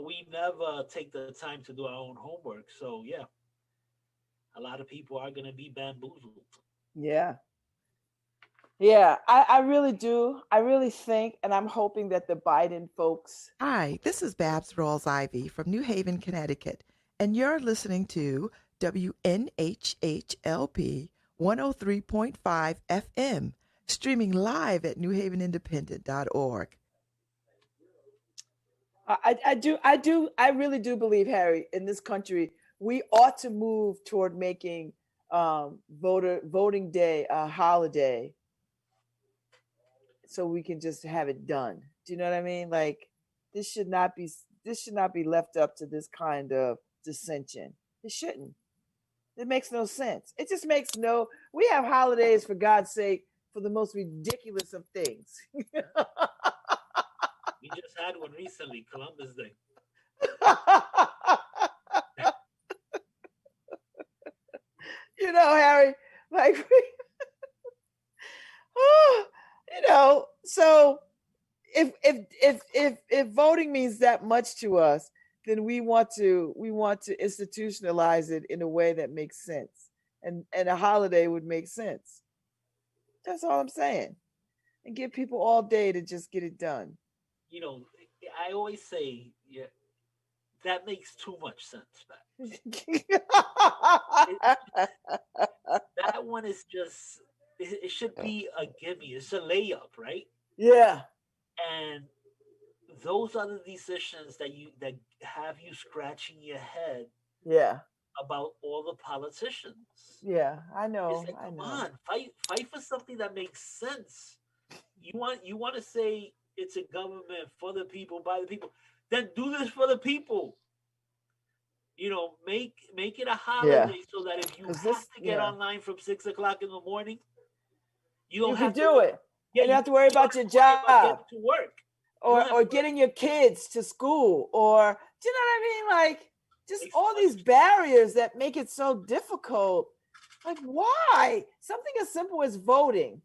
we never take the time to do our own homework. So yeah, a lot of people are gonna be bamboozled. Yeah. Yeah, I really do. I really think, and I'm hoping that the Biden folks. Hi, this is Babz Rawls-Ivy from New Haven, Connecticut, and you're listening to WNHHLP 103.5 FM, streaming live at newhavenindependent.org. I really do believe, Harry, in this country, we ought to move toward making voting day a holiday so we can just have it done. Do you know what I mean? Like this should not be this should not be left up to this kind of dissension. It shouldn't. It makes no sense. It just makes no. We have holidays for God's sake for the most ridiculous of things. We just had one recently, Columbus Day. Harry, like so if voting means that much to us, then we want to institutionalize it in a way that makes sense, and a holiday would make sense. That's all I'm saying, and give people all day to just get it done. You know, I always say, yeah, that makes too much sense, Babs. It, that one is just, it should be a gimme. It's a layup, right? Yeah, And those are the decisions that have you scratching your head yeah, about all the politicians. Yeah, I It's know. like, I come know. on, fight for something that makes sense. You want to say it's a government for the people, by the people, then do this for the people. Make it a Yeah. holiday so that if you Because have this, to get yeah, online from 6 o'clock in the morning, you you don't could have to do it. yeah, And you you don't have to worry don't about have your to worry about job getting to work. You don't have or to worry. getting your kids to school or, do you know what I mean? Like, just all these Exactly. barriers that make it so difficult. Like, why? Something as simple as voting.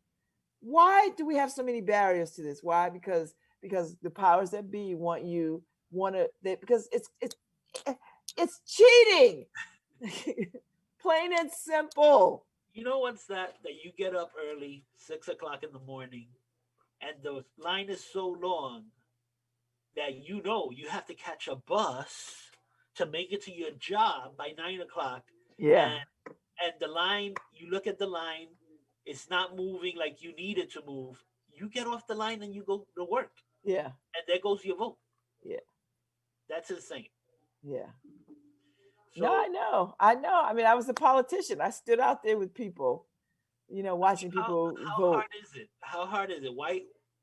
Why do we have so many barriers to this? Why? Because the powers that be want to because it's cheating. Plain and simple. You know what's that you get up early, 6 o'clock in the morning, and the line is so long that you have to catch a bus to make it to your job by 9 o'clock, Yeah. and the line, you look at the line, it's not moving like you need it to move. You get off the line and you go to work, Yeah. and there goes your vote. Yeah. That's insane. Yeah. No, I So know. I know. I mean, I was a politician. I stood out there with people, I mean, watching people how vote. hard is it? How hard is it?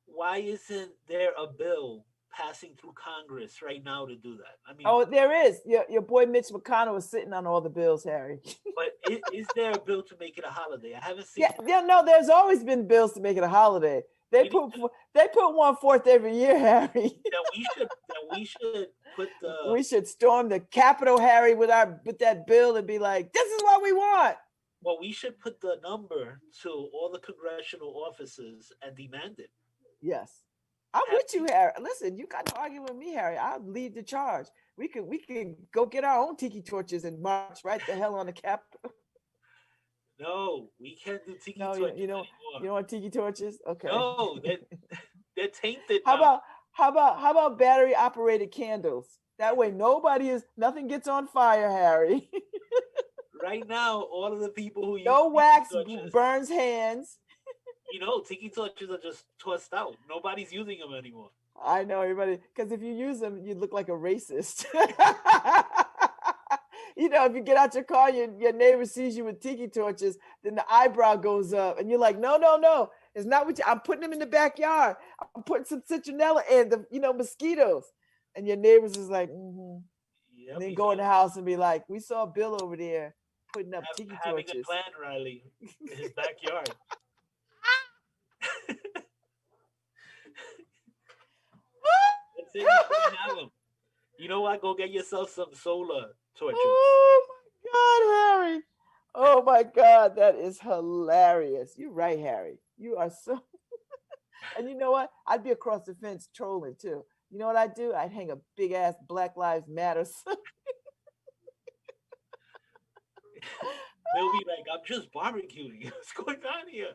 Why isn't there a bill passing through Congress right now to do that? I mean, Oh, there is. Your boy Mitch McConnell was sitting on all the bills, Harry. but is there a bill to make it a holiday? I haven't seen Yeah, one. yeah, no, there's always been bills to make it a holiday. We need to They put one forth every year, Harry. that we should put the We should storm the Capitol, Harry, with that bill and be like, "This is what we want." well, we should put the number to all the congressional offices and demand it. Yes, I'm Have with you, Harry. Listen, you got to argue with me, Harry. I'll lead the charge. We can go get our own tiki torches and march right the hell on the Capitol. No, we can't do tiki No, torches you anymore. don't want tiki torches? Okay. No, they're tainted How now. about battery operated candles? That way nothing gets on fire, Harry. Right now, all of the people who use No tiki wax torches, burns hands. tiki torches are just tossed out. Nobody's using them anymore. I know everybody, because if you use them, you look like a racist. If you get out your car, your neighbor sees you with tiki torches, then the eyebrow goes up, and you're like, no, no, no, it's not what I'm putting them in the backyard. I'm putting some citronella in the, mosquitoes, and your neighbors is like, mm-hmm. And Yep, then he's go in the house and be like, we saw Bill over there putting up tiki having a torches. clan rally in his backyard. Let's say you shouldn't have them. You know what? Go get yourself some solar torches. Oh my God, Harry. Oh my God, that is hilarious. You're right, Harry. You are so. And you know what? I'd be across the fence trolling too. You know what I'd do? I'd hang a big ass Black Lives Matter sign. They'll be like, I'm just barbecuing. What's going on here?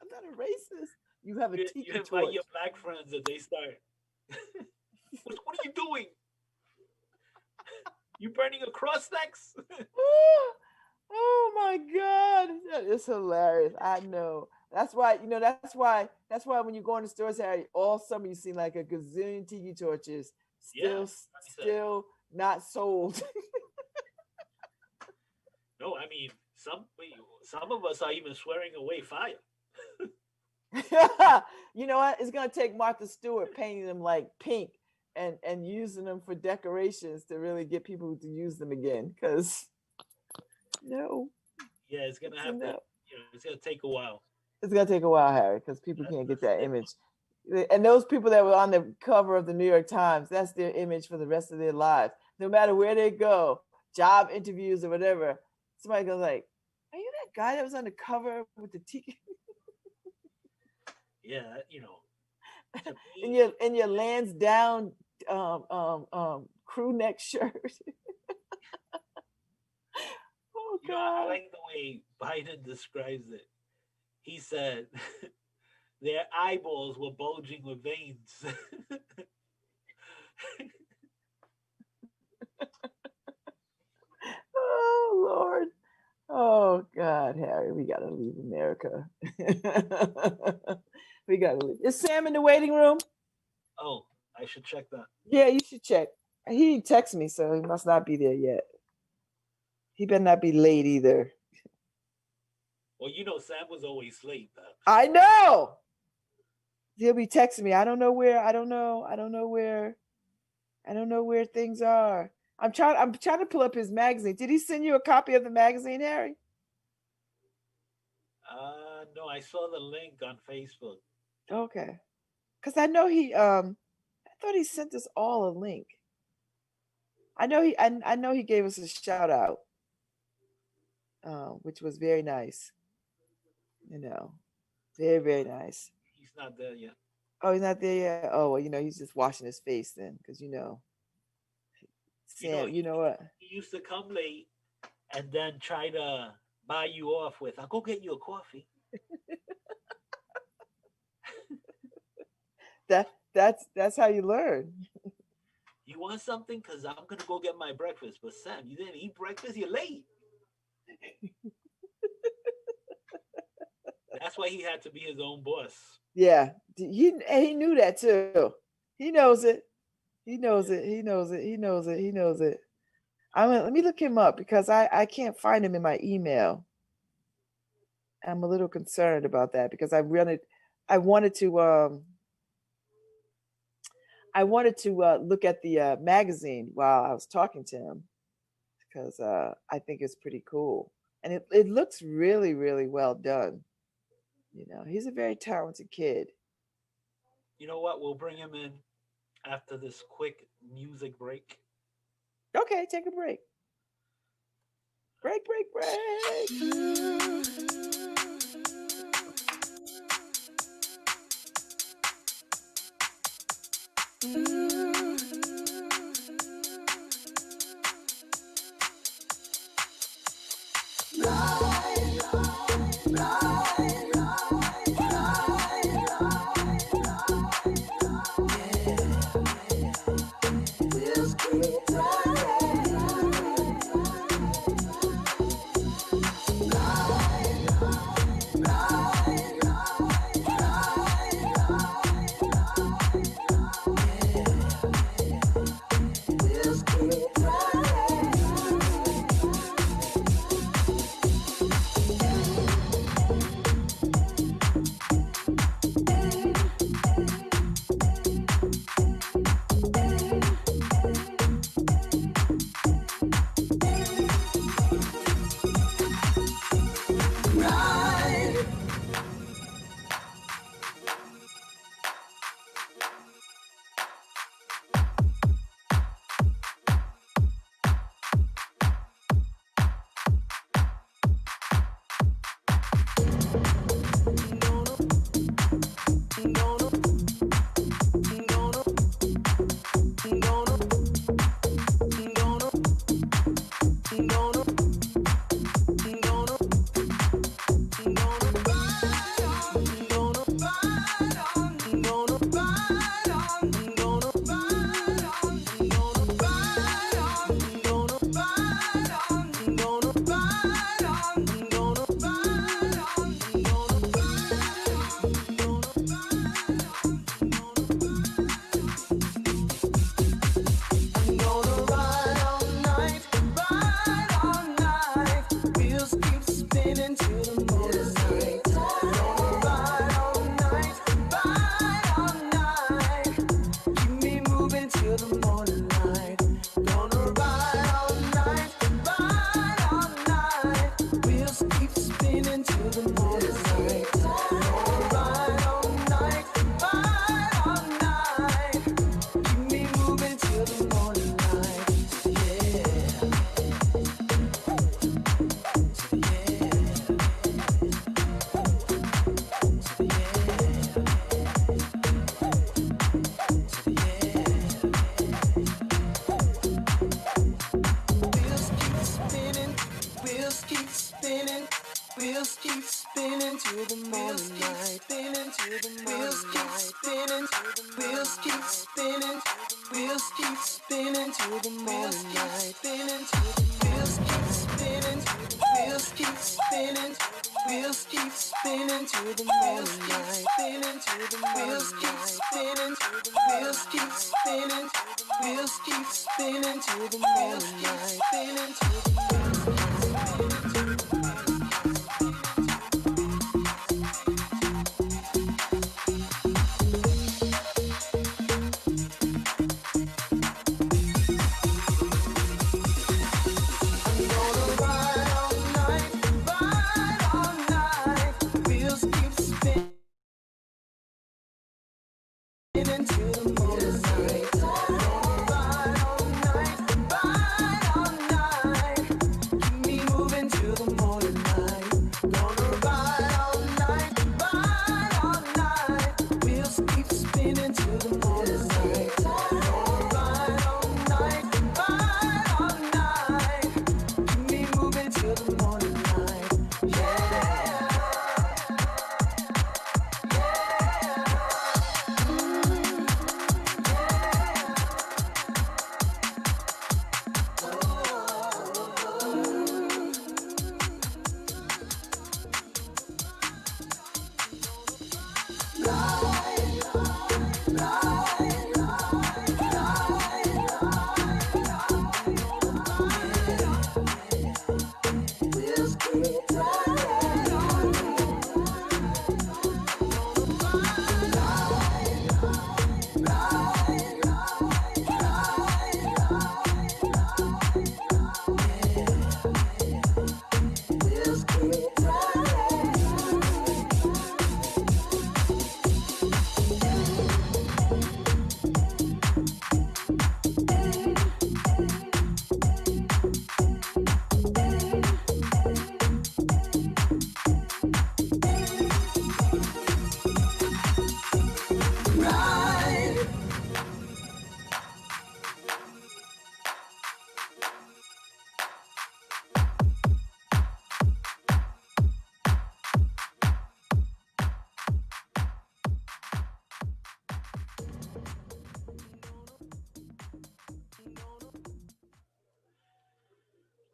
I'm not a racist. You have a You tiki invite torch. your black friends and they start. What are you doing? You burning a cross necks? Oh my God, that is hilarious. I know. That's why, that's why when you go in the stores, Harry, all summer you see like a gazillion tiki torches Yeah. still not sold. No, I mean some of us are even swearing away fire. You know what? It's gonna take Martha Stewart painting them like pink and using them for decorations to really get people to use them again. Because no, Yeah, it's gonna have to. no. It's gonna take a while. It's gonna take a while, Harry, because people That's can't the get that stigma. image. And those people that were on the cover of the New York Times, that's their image for the rest of their lives. No matter where they go, job interviews or whatever, somebody goes like, "Are you that guy that was on the cover with the tiki Yeah, to in me, your Lands Down crew neck shirt?" Oh I God. like the way Biden describes it. He said their eyeballs were bulging with veins. Oh Lord. Oh God, Harry, we gotta leave America. We gotta leave. Is Sam in the waiting room? Oh, I should check that. Yeah, you should check. He didn't text me, so he must not be there yet. He better not be late either. Well, you know, Sam was always late, Babz. I know. He'll be texting me. I don't know where. I don't know where things are. I'm trying to pull up his magazine. Did he send you a copy of the magazine, Harry? No, I saw the link on Facebook. Okay. Because I know I thought he sent us all a link. I know he gave us a shout out. Which was very nice. You know. Very, very nice. He's not there yet. Oh, he's not there yet? Oh, well, he's just washing his face then, because Sam, you know what? He used to come late and then try to buy you off with, I'll go get you a coffee. That's how you learn. You want something? Because I'm going to go get my breakfast. But Sam, you didn't eat breakfast? You're late. That's why he had to be his own boss. Yeah. He knew that too. He knows it. He knows it. Let me look him up because I can't find him in my email. I'm a little concerned about that because I wanted to look at the magazine while I was talking to him because I think it's pretty cool. And it looks really, really well done. He's a very talented kid. You know what? We'll bring him in after this quick music break. Okay, take a break. Break.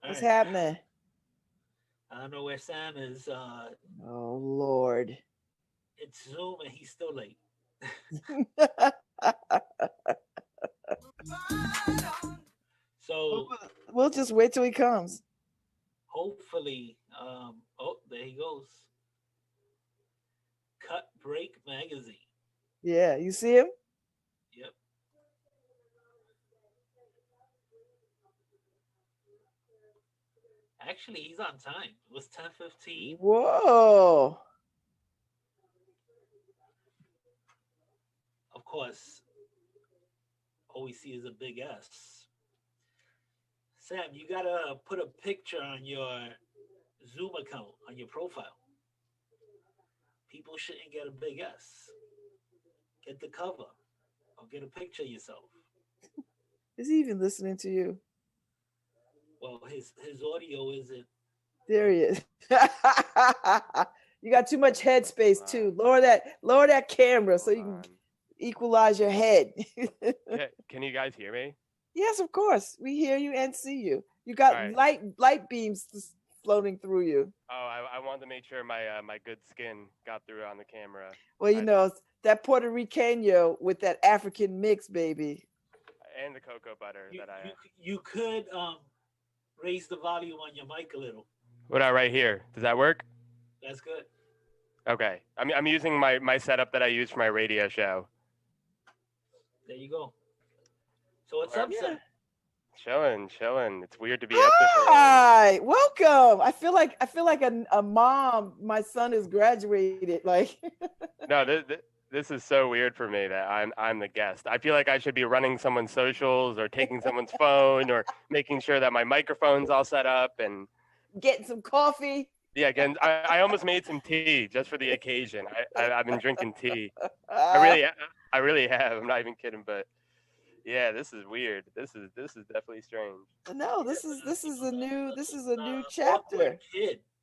What's happening? I don't know where Sam is. Oh Lord. It's Zoom and he's still late. So we'll just wait till he comes. Hopefully, oh, there he goes. Cut Break Magazine. Yeah, you see him? Yep. Actually, he's on time. It was 10:15. Whoa. Of course, all we see is a big S. Sam, you gotta put a picture on your Zoom account, on your profile. People shouldn't get a big S. Get the cover or get a picture of yourself. Is he even listening to you? Well, his audio isn't. There he is. You got too much headspace too. Lower that camera so you can equalize your head. Can you guys hear me? Yes, of course. We hear you and see you. You got light beams floating through you. Oh, I wanted to make sure my good skin got through on the camera. Well, you know, that Puerto Ricano with that African mix, baby. And the cocoa butter you could raise the volume on your mic a little. What about right here? Does that work? That's good. Okay. I'm using my setup that I use for my radio show. There you go. So what's up, Sam? Chilling. It's weird to be up this early. Hi, welcome. I feel like a mom. My son is graduated. Like no, this is so weird for me that I'm the guest. I feel like I should be running someone's socials or taking someone's phone or making sure that my microphone's all set up and getting some coffee. Yeah, again, I almost made some tea just for the occasion. I've been drinking tea. I really have. I'm not even kidding, but yeah, this is weird. This is definitely strange. No, this is a new chapter.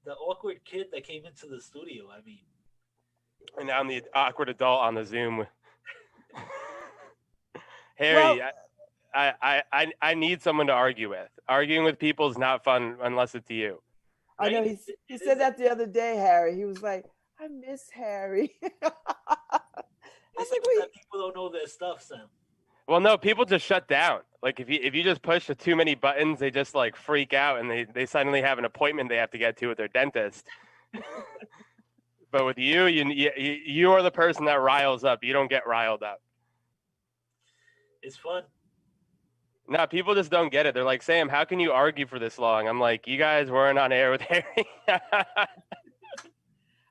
The awkward kid that came into the studio. I mean, and now I'm the awkward adult on the Zoom. Harry, well, I need someone to argue with. Arguing with people is not fun unless it's you. I know he said that the other day, Harry. He was like, "I miss Harry." I was like, "Wait, people don't know their stuff, Sam." Well, no, people just shut down. Like if you just push too many buttons, they just like freak out and they suddenly have an appointment they have to get to with their dentist. But with you are the person that riles up. You don't get riled up. It's fun. No, people just don't get it. They're like, Sam, how can you argue for this long? I'm like, you guys weren't on air with Harry.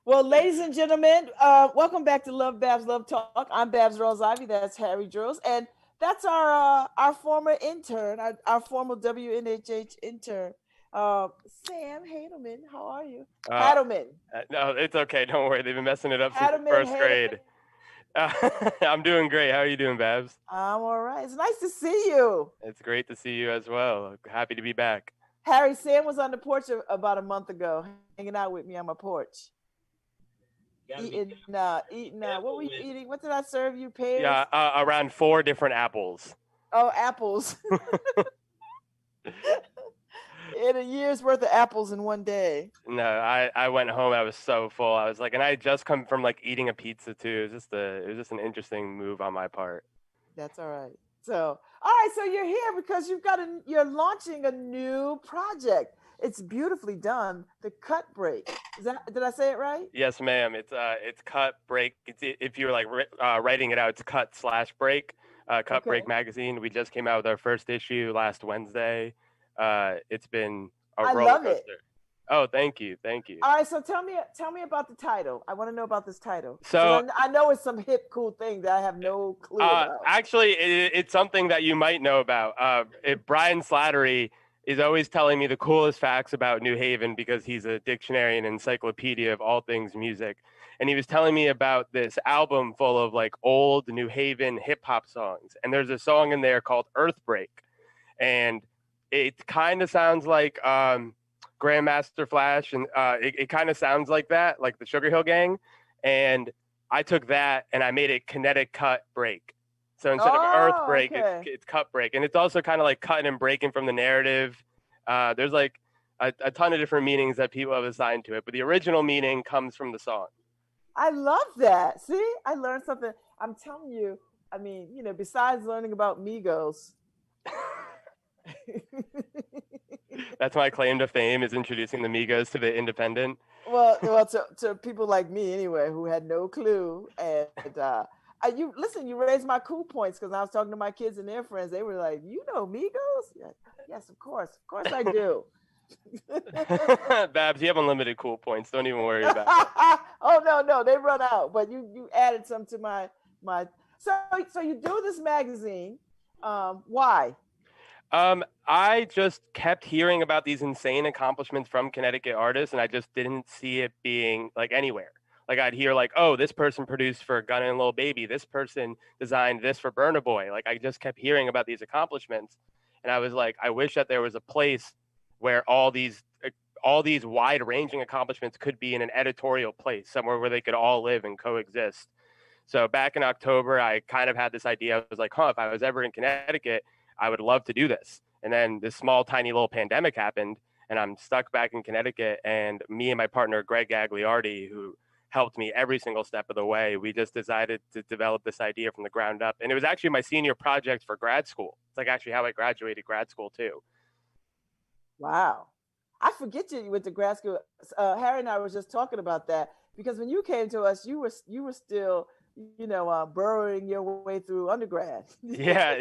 Well, ladies and gentlemen, welcome back to LoveBabz, LoveTalk. I'm Babz Rawls-Ivy. That's Harry Drills. And that's our former intern, our former WNHH intern, Sam Hadelman. How are you? Hadelman. No, it's okay. Don't worry. They've been messing it up since the first grade. I'm doing great. How are you doing, Babz? I'm all right. It's nice to see you. It's great to see you as well. Happy to be back. Harry, Sam was on the porch about a month ago, hanging out with me on my porch. Eating, what were you eating? What did I serve you? Pears? Yeah, around 4 different apples. Oh, apples. In a year's worth of apples in one day. No, I went home. I was so full. I was like, and I had just come from like eating a pizza too. It was just an interesting move on my part. That's all right. So, all right. So you're here because you're launching a new project. It's beautifully done. The Cut Break. Did I say it right? Yes, ma'am. It's Cut Break. If you're like writing it out, it's Cut/Break. Cut Break magazine. We just came out with our first issue last Wednesday. It's been a roller coaster. Oh, thank you. All right, so tell me about the title. I want to know about this title. So I know it's some hip, cool thing that I have no clue about. Actually, it's something that you might know about. Brian Slattery is always telling me the coolest facts about New Haven because he's a dictionary and encyclopedia of all things music. And he was telling me about this album full of like old New Haven hip hop songs. And there's a song in there called Earthbreak. And it kind of sounds like Grandmaster Flash. And it kind of sounds like that, like the Sugar Hill Gang. And I took that and I made it Kinetic Cut Break. So instead of Earth Break, it's Cut Break. And it's also kind of like cutting and breaking from the narrative. There's like a ton of different meanings that people have assigned to it. But the original meaning comes from the song. I love that. See, I learned something. I'm telling you, I mean, besides learning about Migos. That's my claim to fame, is introducing the Migos to the Independent. Well, to people like me anyway, who had no clue. And you raised my cool points, because I was talking to my kids and their friends. They were like, "You know Migos?" Yeah, yes, of course I do. Babz, you have unlimited cool points. Don't even worry about it. Oh no, they run out. But you added some to my. So you do this magazine. Why? I just kept hearing about these insane accomplishments from Connecticut artists, and I just didn't see it being like anywhere. Like I'd hear like, oh, this person produced for Gunna and Lil Baby. This person designed this for Burna Boy. Like I just kept hearing about these accomplishments, and I was like, I wish that there was a place where all these wide-ranging accomplishments could be in an editorial place, somewhere where they could all live and coexist. So back in October, I kind of had this idea. I was like, if I was ever in Connecticut, I would love to do this. And then this small, tiny little pandemic happened, and I'm stuck back in Connecticut. And me and my partner, Greg Gagliardi, who helped me every single step of the way, we just decided to develop this idea from the ground up. And it was actually my senior project for grad school. It's like actually how I graduated grad school too. Wow. I forget you went to grad school. Harry and I were just talking about that, because when you came to us, you were still, burrowing your way through undergrad. Yeah.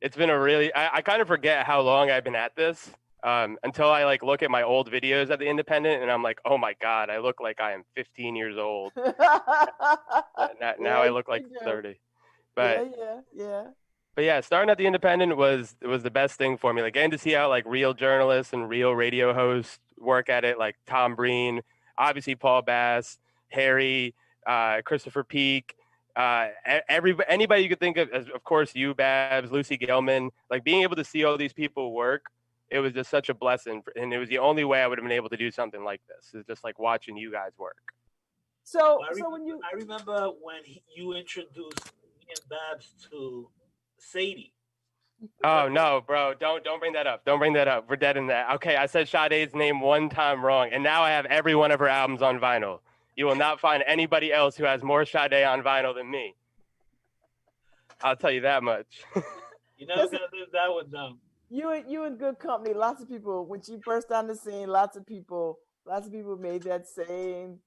It's been a really, I kind of forget how long I've been at this until I like look at my old videos at the Independent, and I'm like, oh my God, I look like I am 15 years old. now I look like 30. But yeah. But yeah, starting at the Independent was the best thing for me. Like getting to see how like real journalists and real radio hosts work at it, like Tom Breen, obviously Paul Bass, Harry, Christopher Peak, anybody you could think of course, you, Babz, Lucy Gilman, like being able to see all these people work, it was just such a blessing. And it was the only way I would have been able to do something like this, is just like watching you guys work. So I remember when you introduced me and Babz to Sadie. Oh no, bro! Don't bring that up. Don't bring that up. We're dead in that. Okay, I said Sade's name one time wrong, and now I have every one of her albums on vinyl. You will not find anybody else who has more Sade on vinyl than me. I'll tell you that much. You're never gonna live that one down. You in good company. Lots of people, when she burst on the scene, lots of people made that same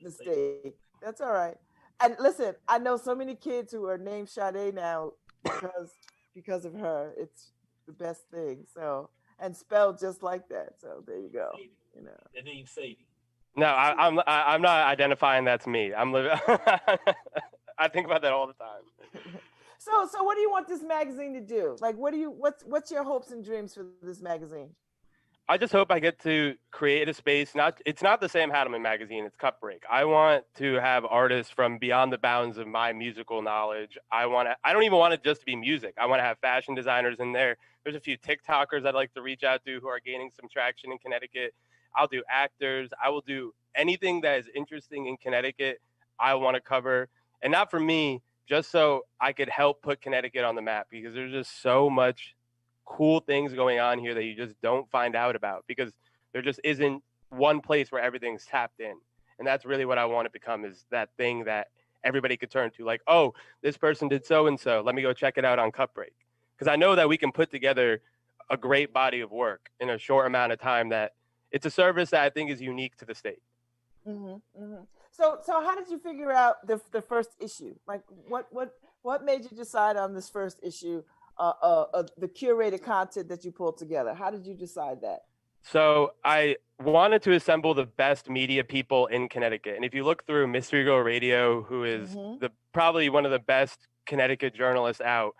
mistake. That's all right. And listen, I know so many kids who are named Sade now because of her. It's the best thing. So, and spelled just like that. So there you go. Sadie. You know. The name's Sadie. No, I'm not identifying that's me. I'm living. I think about that all the time. So what do you want this magazine to do? Like, what's your hopes and dreams for this magazine? I just hope I get to create a space. It's not the Sam Hattleman magazine. It's Cut Break. I want to have artists from beyond the bounds of my musical knowledge. I don't even want it just to be music. I want to have fashion designers in there. There's a few TikTokers I'd like to reach out to who are gaining some traction in Connecticut. I'll do actors. I will do anything that is interesting in Connecticut. I want to cover, and not for me, just so I could help put Connecticut on the map, because there's just so much cool things going on here that you just don't find out about, because there just isn't one place where everything's tapped in. And that's really what I want to become, is that thing that everybody could turn to, like, oh, this person did so and so, let me go check it out on Cut Break. Because I know that we can put together a great body of work in a short amount of time. That it's a service that I think is unique to the state. Mm-hmm, mm-hmm. So how did you figure out the first issue? Like, what made you decide on this first issue? The curated content that you pulled together. How did you decide that? So I wanted to assemble the best media people in Connecticut. And if you look through Mystery Girl Radio, who is probably one of the best Connecticut journalists out,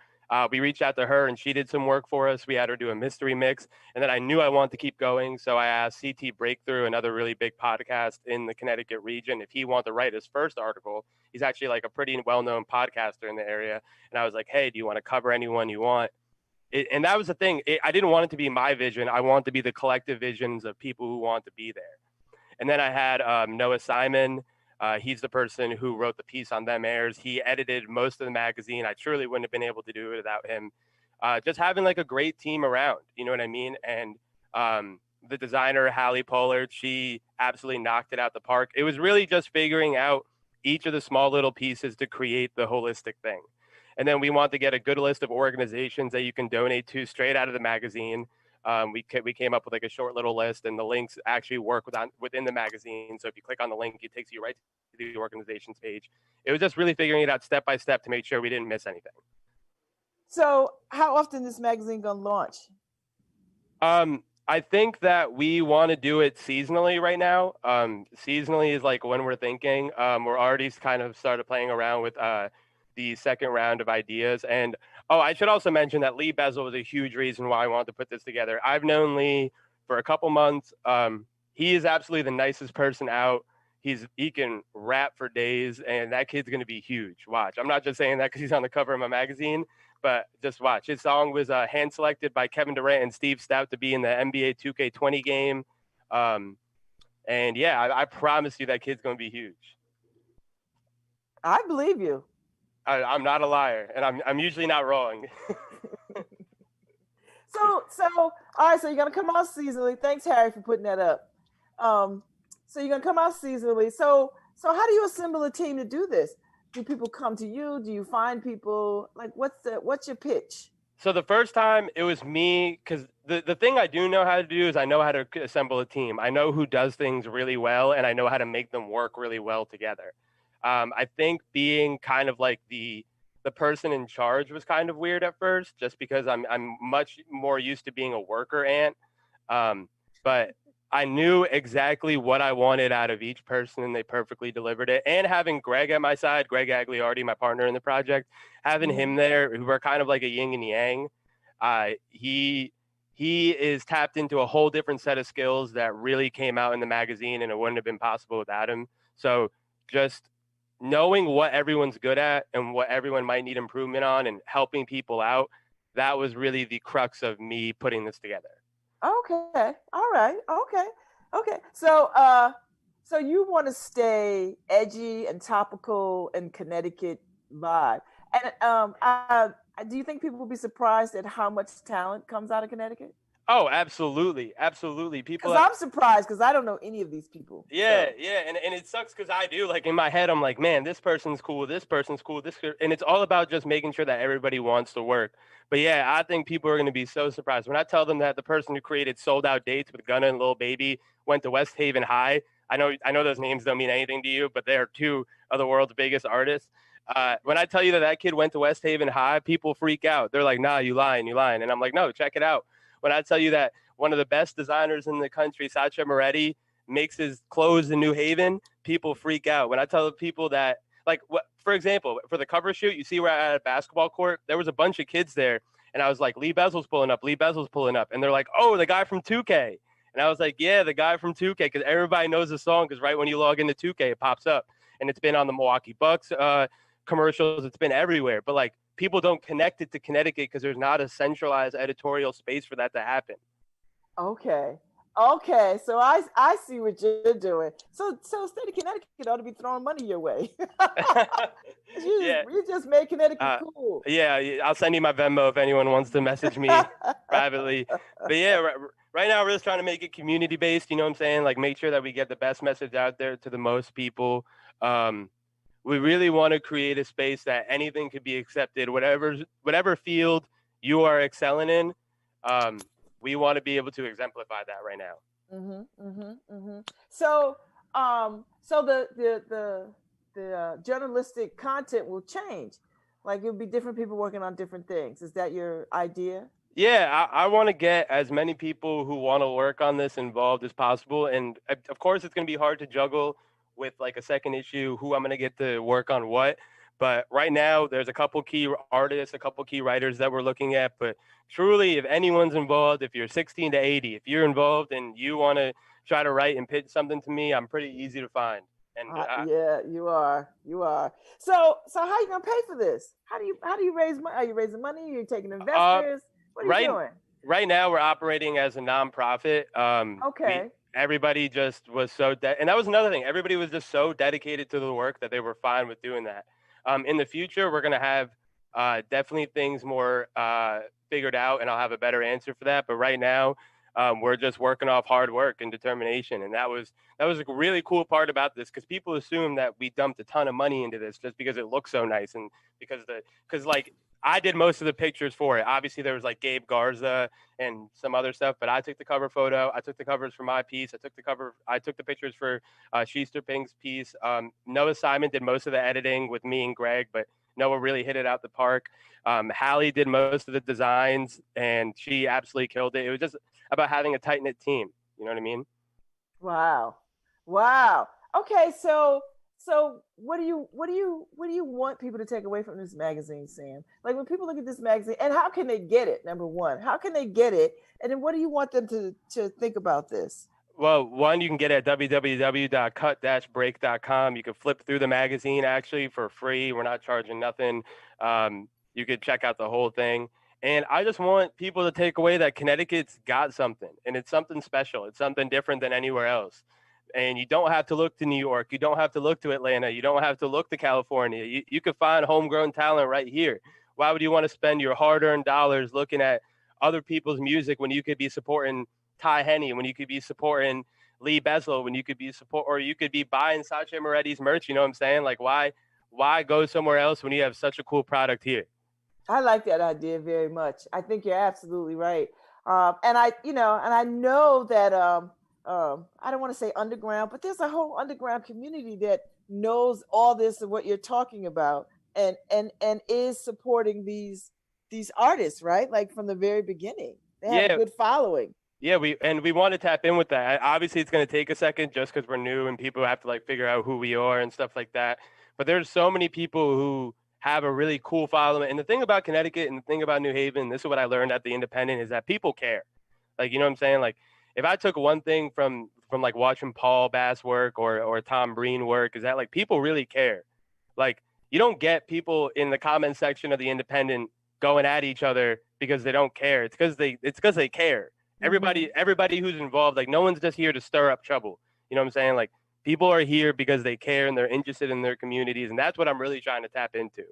we reached out to her and she did some work for us. We had her do a mystery mix. And then I knew I wanted to keep going. So I asked CT Breakthrough, another really big podcast in the Connecticut region, if he wanted to write his first article. He's actually like a pretty well-known podcaster in the area. And I was like, hey, do you want to cover anyone you want? And that was the thing. I didn't want it to be my vision. I want it to be the collective visions of people who want to be there. And then I had Noah Simon. He's the person who wrote the piece on Them Airs. He edited most of the magazine. I truly wouldn't have been able to do it without him. Just having like a great team around, you know what I mean? And the designer, Hallie Pollard, she absolutely knocked it out the park. It was really just figuring out each of the small little pieces to create the holistic thing. And then we want to get a good list of organizations that you can donate to straight out of the magazine. We came up with like a short little list, and the links actually work within the magazine. So if you click on the link, it takes you right to the organization's page. It was just really figuring it out step by step to make sure we didn't miss anything. So how often is this magazine going to launch? I think that we want to do it seasonally right now. Seasonally is like when we're thinking. We're already kind of started playing around with the second round of ideas. And I should also mention that Lee Bezel was a huge reason why I wanted to put this together. I've known Lee for a couple months. He is absolutely the nicest person out. He can rap for days, and that kid's going to be huge. Watch. I'm not just saying that because he's on the cover of my magazine, but just watch. His song was hand selected by Kevin Durant and Steve Stout to be in the NBA 2K20 game. And yeah, I promise you that kid's going to be huge. I believe you. I'm not a liar, and I'm usually not wrong. So all right. So you're gonna come out seasonally. Thanks, Harry, for putting that up. So you're gonna come out seasonally. So how do you assemble a team to do this? Do people come to you? Do you find people? Like, what's your pitch? So the first time it was me, because the thing I do know how to do is I know how to assemble a team. I know who does things really well, and I know how to make them work really well together. I think being kind of like the person in charge was kind of weird at first, just because I'm much more used to being a worker ant. But I knew exactly what I wanted out of each person, and they perfectly delivered it. And having Greg at my side, Greg Agliardi, my partner in the project, having him there, who are kind of like a yin and yang. He is tapped into a whole different set of skills that really came out in the magazine, and it wouldn't have been possible without him. So just knowing what everyone's good at and what everyone might need improvement on and helping people out, that was really the crux of me putting this together. Okay. All right. Okay. So you want to stay edgy and topical and Connecticut vibe. And do you think people will be surprised at how much talent comes out of Connecticut? Oh, absolutely. Absolutely. People Because I'm surprised because I don't know any of these people. Yeah, So. yeah, and it sucks because I do, like, in my head, I'm like, man, this person's cool, and it's all about just making sure that everybody wants to work. But yeah, I think people are going to be so surprised when I tell them that the person who created Sold Out Dates with Gunna and Lil Baby went to West Haven High. I know those names don't mean anything to you, but they are two of the world's biggest artists. When I tell you that that kid went to West Haven High, people freak out. They're like, nah, you lying, and I'm like, no, check it out. When I tell you that one of the best designers in the country, Sacha Moretti, makes his clothes in New Haven, people freak out. When I tell people that, like, what, for example, for the cover shoot, you see we're at a basketball court, there was a bunch of kids there, and I was like, Lee Bezel's pulling up, and they're like, oh, the guy from 2K. And I was like, yeah, the guy from 2K, because everybody knows the song, because right when you log into 2K, it pops up, and it's been on the Milwaukee Bucks commercials, it's been everywhere, but like people don't connect it to Connecticut because there's not a centralized editorial space for that to happen. Okay, so I see what you're doing. So state of Connecticut ought to be throwing money your way. You just made Connecticut cool. Yeah, I'll send you my Venmo if anyone wants to message me privately. But yeah, right now we're just trying to make it community based. You know what I'm saying? Like make sure that we get the best message out there to the most people. We really want to create a space that anything could be accepted, whatever field you are excelling in. We want to be able to exemplify that right now. So the journalistic content will change. Like it'll be different people working on different things. Is that your idea? Yeah, I want to get as many people who want to work on this involved as possible. And of course, it's going to be hard to juggle with like a second issue, who I'm going to get to work on what. But right now, there's a couple key artists, a couple key writers that we're looking at. But truly, if anyone's involved, if you're 16 to 80, if you're involved and you want to try to write and pitch something to me, I'm pretty easy to find. And yeah, you are. So how are you gonna pay for this? How do you raise money? Are you raising money? Are you taking investors? What are you doing? Right now, we're operating as a nonprofit. Okay. Everybody just was so and that was another thing. Everybody was just so dedicated to the work that they were fine with doing that. In the future, we're going to have definitely things more figured out, and I'll have a better answer for that. But right now, we're just working off hard work and determination. And that was a really cool part about this, because people assume that we dumped a ton of money into this just because it looks so nice, and because like I did most of the pictures for it. Obviously, there was like Gabe Garza and some other stuff, but I took the cover photo. I took the covers for my piece. I took the pictures for Schuster Pink's piece. Noah Simon did most of the editing with me and Greg, but Noah really hit it out the park. Hallie did most of the designs, and she absolutely killed it. It was just about having a tight-knit team. You know what I mean? Wow. Okay, so what do you want people to take away from this magazine, Sam? Like when people look at this magazine, and how can they get it? Number one, how can they get it? And then what do you want them to think about this? Well, one, you can get it at www.cut-break.com. You can flip through the magazine actually for free. We're not charging nothing. You could check out the whole thing. And I just want people to take away that Connecticut's got something, and it's something special. It's something different than anywhere else. And you don't have to look to New York. You don't have to look to Atlanta. You don't have to look to California. You can find homegrown talent right here. Why would you want to spend your hard-earned dollars looking at other people's music when you could be supporting Ty Henney, when you could be supporting Lee Bezel, when you could be or you could be buying Sacha Moretti's merch? You know what I'm saying? Like, why go somewhere else when you have such a cool product here? I like that idea very much. I think you're absolutely right. And I know that I don't want to say underground, but there's a whole underground community that knows all this and what you're talking about, and is supporting these artists, right? Like from the very beginning, they have a good following. Yeah, we want to tap in with that. Obviously, it's going to take a second just because we're new and people have to like figure out who we are and stuff like that. But there's so many people who have a really cool following. And the thing about Connecticut and the thing about New Haven, this is what I learned at the Independent, is that people care. Like, you know what I'm saying? Like, if I took one thing from like watching Paul Bass work or Tom Breen work, is that like people really care. Like, you don't get people in the comment section of the Independent going at each other because they don't care. It's because they care. Mm-hmm. Everybody who's involved, like, no one's just here to stir up trouble. You know what I'm saying? Like, people are here because they care and they're interested in their communities, and that's what I'm really trying to tap into.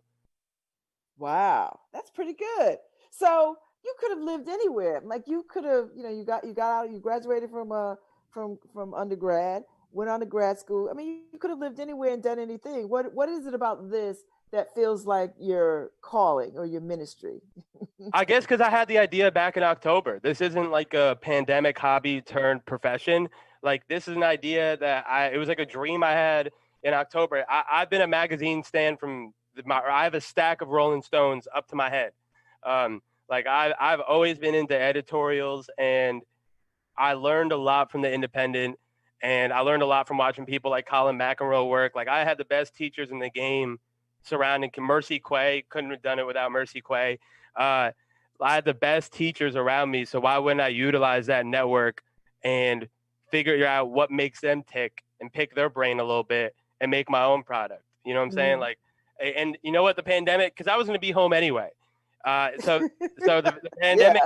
Wow, that's pretty good. So, you could have lived anywhere. Like you could have, you got out, you graduated from undergrad, went on to grad school. I mean, you could have lived anywhere and done anything. What is it about this that feels like your calling or your ministry? I guess because I had the idea back in October. This isn't like a pandemic hobby turned profession. Like this is an idea that it was like a dream I had in October. I've been a magazine stand I have a stack of Rolling Stones up to my head. Like I've always been into editorials, and I learned a lot from the Independent, and I learned a lot from watching people like Colin McEnroe work. Like I had the best teachers in the game surrounding Mercy Quay. Couldn't have done it without Mercy Quay. I had the best teachers around me, so why wouldn't I utilize that network and figure out what makes them tick and pick their brain a little bit and make my own product? You know what I'm saying? Like, and you know what? The pandemic, because I was going to be home anyway. So the pandemic,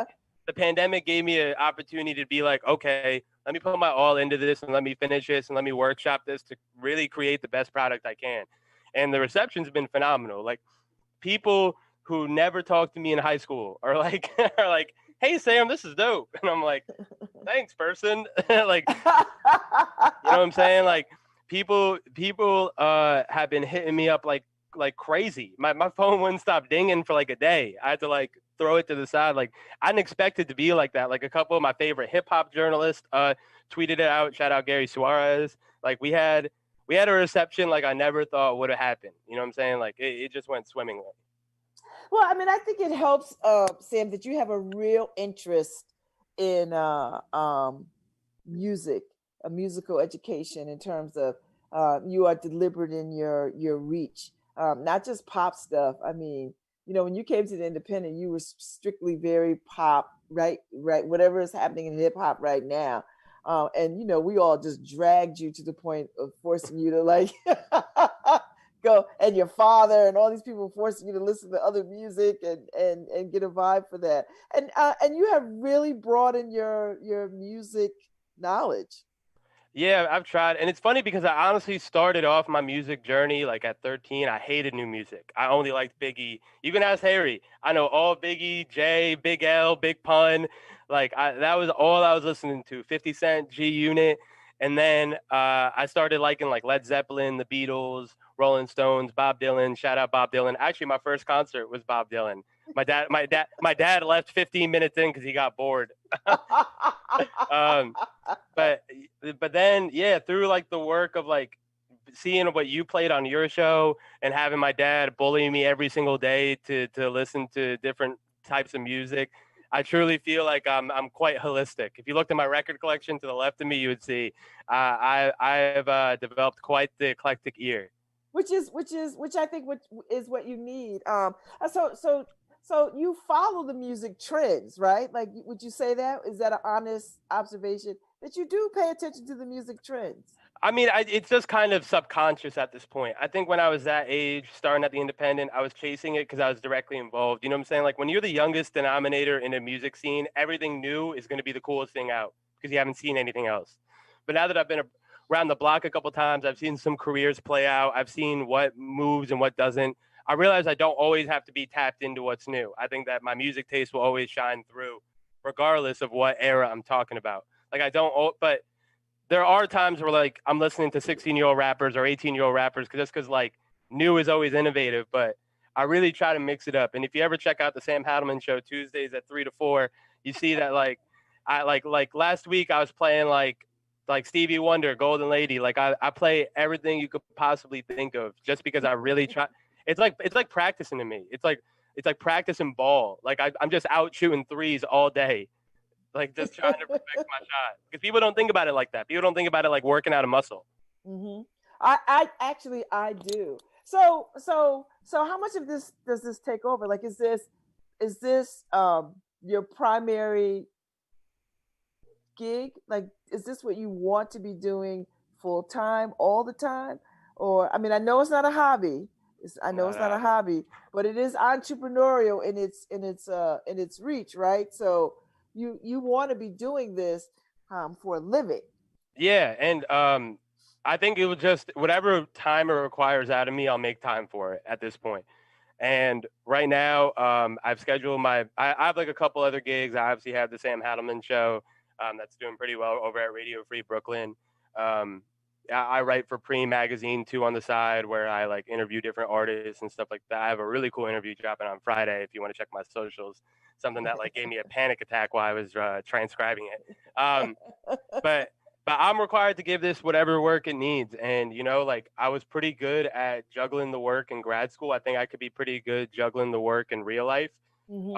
the pandemic gave me an opportunity to be like, okay, let me put my all into this and let me finish this and let me workshop this to really create the best product I can. And the reception's been phenomenal. Like people who never talked to me in high school are like, hey Sam, this is dope. And I'm like, thanks person. Like, you know what I'm saying? Like people have been hitting me up like crazy. My phone wouldn't stop dinging for like a day. I had to like throw it to the side. Like I didn't expect it to be like that. Like a couple of my favorite hip hop journalists tweeted it out. Shout out Gary Suarez. Like we had a reception like I never thought would have happened. You know what I'm saying? Like it just went swimmingly. Well, I mean, I think it helps, Sam, that you have a real interest in music, a musical education in terms of you are deliberate in your reach, not just pop stuff. I mean, when you came to the Independent, you were strictly very pop, right? Whatever is happening in hip hop right now. And, we all just dragged you to the point of forcing you to like go, and your father and all these people forcing you to listen to other music and get a vibe for that. And you have really broadened your music knowledge. Yeah, I've tried. And it's funny because I honestly started off my music journey like at 13. I hated new music. I only liked Biggie. You can ask Harry. I know all Biggie, Jay, Big L, Big Pun. Like that was all I was listening to. 50 Cent, G Unit. And then I started liking like Led Zeppelin, the Beatles, Rolling Stones, Bob Dylan. Shout out Bob Dylan. Actually, my first concert was Bob Dylan. My dad left 15 minutes in because he got bored. But then through like the work of like seeing what you played on your show and having my dad bullying me every single day to listen to different types of music, I truly feel like I'm quite holistic. If you looked at my record collection to the left of me, you would see I've developed quite the eclectic ear. Which I think is what you need. So you follow the music trends, right? Like, would you say that? Is that an honest observation that you do pay attention to the music trends? I mean, it's just kind of subconscious at this point. I think when I was that age, starting at the Independent, I was chasing it because I was directly involved. You know what I'm saying? Like when you're the youngest denominator in a music scene, everything new is going to be the coolest thing out because you haven't seen anything else. But now that I've been around the block a couple of times, I've seen some careers play out. I've seen what moves and what doesn't. I realize I don't always have to be tapped into what's new. I think that my music taste will always shine through, regardless of what era I'm talking about. Like but there are times where like I'm listening to 16-year-old rappers or 18-year-old rappers because like new is always innovative, but I really try to mix it up. And if you ever check out the Sam Hadelman show Tuesdays at 3 to 4, you see that like I like last week I was playing like Stevie Wonder, Golden Lady. Like I play everything you could possibly think of just because I really try. It's like practicing to me. It's like practicing ball. Like I'm just out shooting threes all day, like just trying to perfect my shot. Because people don't think about it like that. People don't think about it like working out a muscle. Mm-hmm. I actually do. So how much of this does this take over? Like, is this your primary gig? Like, is this what you want to be doing full time all the time? Or, I mean, I know it's not a hobby. I know it's not a hobby, but it is entrepreneurial in its reach, right? So you want to be doing this for a living. Yeah, and I think it will just whatever time it requires out of me, I'll make time for it at this point. And right now, I've scheduled I have like a couple other gigs. I obviously have the Sam Hadelman show that's doing pretty well over at Radio Free Brooklyn. I write for Pre Magazine too on the side, where I like interview different artists and stuff like that. I have a really cool interview dropping on Friday if you want to check my socials. Something that like gave me a panic attack while I was transcribing it. But I'm required to give this whatever work it needs. And, you know, like I was pretty good at juggling the work in grad school. I think I could be pretty good juggling the work in real life. Mm-hmm.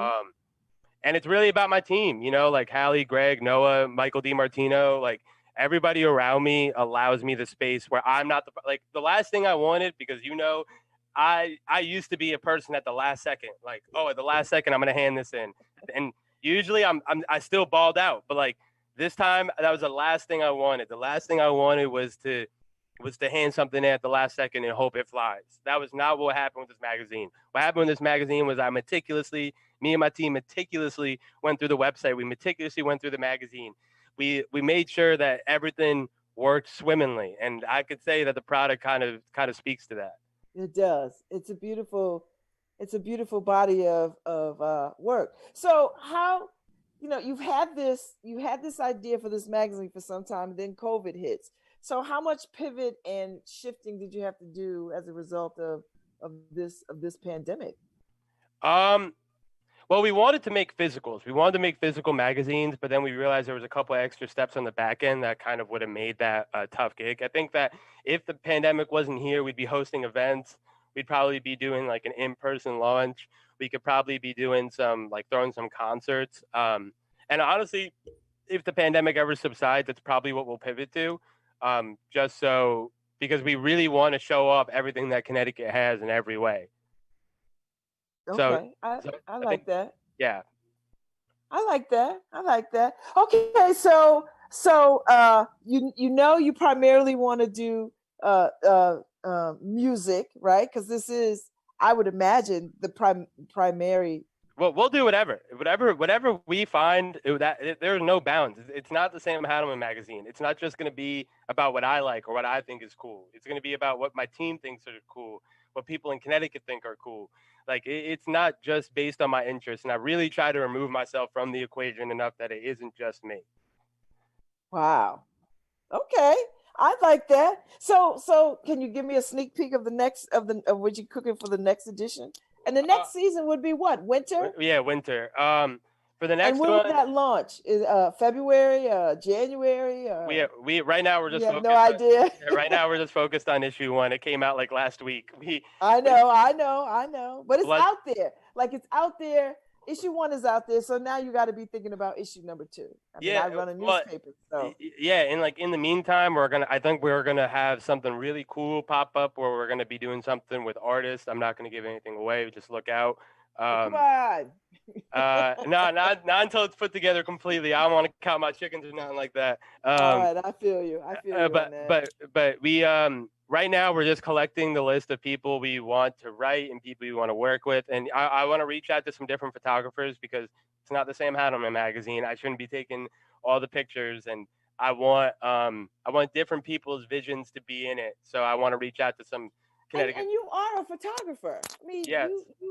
And it's really about my team, you know, like Hallie, Greg, Noah, Michael DiMartino, like everybody around me allows me the space where I'm not the last thing I wanted, because, you know, I used to be a person at the last second, like, oh, at the last second, I'm going to hand this in. And usually I still balled out, but like, this time, that was the last thing I wanted. The last thing I wanted was to hand something in at the last second and hope it flies. That was not what happened with this magazine. What happened with this magazine was me and my team meticulously went through the website. We meticulously went through the magazine. We made sure that everything worked swimmingly, and I could say that the product kind of speaks to that. It does. It's a beautiful body of work. So how? You know, you had this idea for this magazine for some time, then COVID hits. So how much pivot and shifting did you have to do as a result of this pandemic? Well, we wanted to make physicals. We wanted to make physical magazines, but then we realized there was a couple of extra steps on the back end that kind of would have made that a tough gig. I think that if the pandemic wasn't here, we'd be hosting events. We'd probably be doing like an in-person launch. We could probably be doing throwing some concerts. And honestly, if the pandemic ever subsides, that's probably what we'll pivot to. Because we really want to show up everything that Connecticut has in every way. Okay, I like that. Yeah. I like that. Okay, so you primarily want to do music, right? Because this is, I would imagine, the primary. Well, we'll do whatever we find. There's no bounds. It's not the Sam Hadelman magazine. It's not just going to be about what I like or what I think is cool. It's going to be about what my team thinks are cool, what people in Connecticut think are cool. Like, it's not just based on my interests. And I really try to remove myself from the equation enough that it isn't just me. Wow. Okay. I like that. So can you give me a sneak peek of of what you're cooking for the next edition? And the next season would be what? Winter? Yeah, winter. For the next and when one, would that launch? Is February, January? We right now we're just focused no idea. Right now we're just focused on issue 1. It came out like last week. I know. But it's out there. Like, it's out there. Issue 1 is out there, so now you got to be thinking about issue number 2. I run a newspaper, so yeah. And like in the meantime, I think we're gonna have something really cool pop up where we're gonna be doing something with artists. I'm not gonna give anything away. Just look out. Come on. No, not until it's put together completely. I don't want to count my chickens or nothing like that. All right, I feel you. But we right now we're just collecting the list of people we want to write and people we want to work with, and I want to reach out to some different photographers because it's not the Sam Hadelman magazine. I shouldn't be taking all the pictures, and I want different people's visions to be in it. So I want to reach out to some. And you are a photographer. I mean, yes.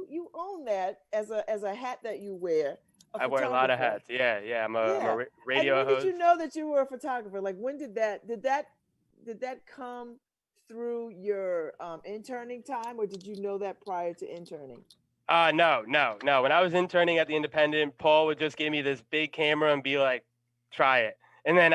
you own that as a hat that you wear. I wear a lot of hats. Yeah. I'm a radio and when host. did you know that you were a photographer? Like, when did that come through your interning time, or did you know that prior to interning? No. When I was interning at the Independent, Paul would just give me this big camera and be like, "Try it." And then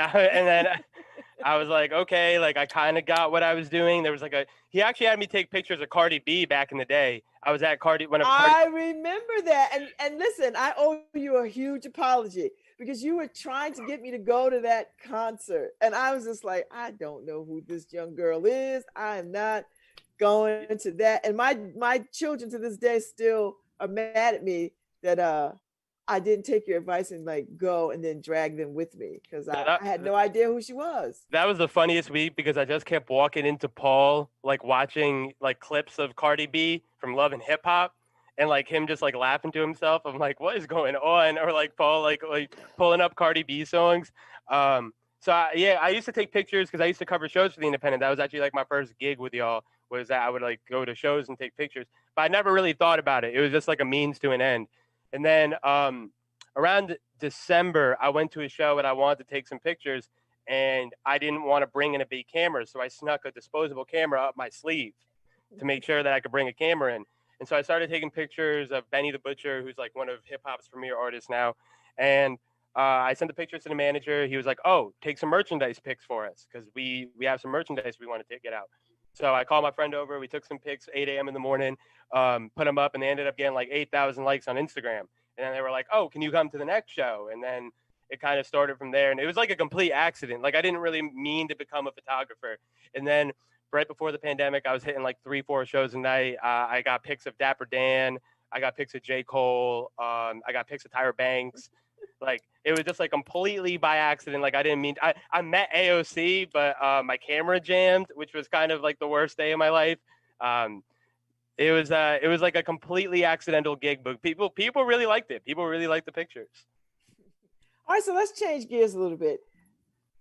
I was like, okay, like I kind of got what I was doing. There was he actually had me take pictures of Cardi B back in the day. I was at I remember that. And listen, I owe you a huge apology because you were trying to get me to go to that concert. And I was just like, I don't know who this young girl is. I am not going to that. And my children to this day still are mad at me that I didn't take your advice and go and then drag them with me because I had no idea who she was. That was the funniest week because I just kept walking into Paul, watching clips of Cardi B from Love and Hip Hop, and him just laughing to himself. I'm like, what is going on? Or Paul pulling up Cardi B songs. So I used to take pictures because I used to cover shows for the Independent. That was actually my first gig with y'all was that I would like go to shows and take pictures, but I never really thought about it. It was just like a means to an end. And then around December, I went to a show and I wanted to take some pictures, and I didn't want to bring in a big camera, so I snuck a disposable camera up my sleeve to make sure that I could bring a camera in. And so I started taking pictures of Benny the Butcher, who's like one of hip hop's premier artists now. And I sent the pictures to the manager. He was like, "Oh, take some merchandise pics for us because we have some merchandise we want to get out." So I called my friend over. We took some pics 8 a.m. in the morning, put them up, and they ended up getting like 8,000 likes on Instagram. And then they were like, "Oh, can you come to the next show?" And then it kind of started from there. And it was like a complete accident. Like I didn't really mean to become a photographer. And then right before the pandemic, I was hitting like 3-4 shows a night. I got pics of Dapper Dan. I got pics of J. Cole. I got pics of Tyra Banks. Like it was just like completely by accident. Like I didn't mean I met AOC, but my camera jammed, which was kind of like the worst day of my life. It was like a completely accidental gig, but people really liked it. People really liked the pictures. All right, so let's change gears a little bit.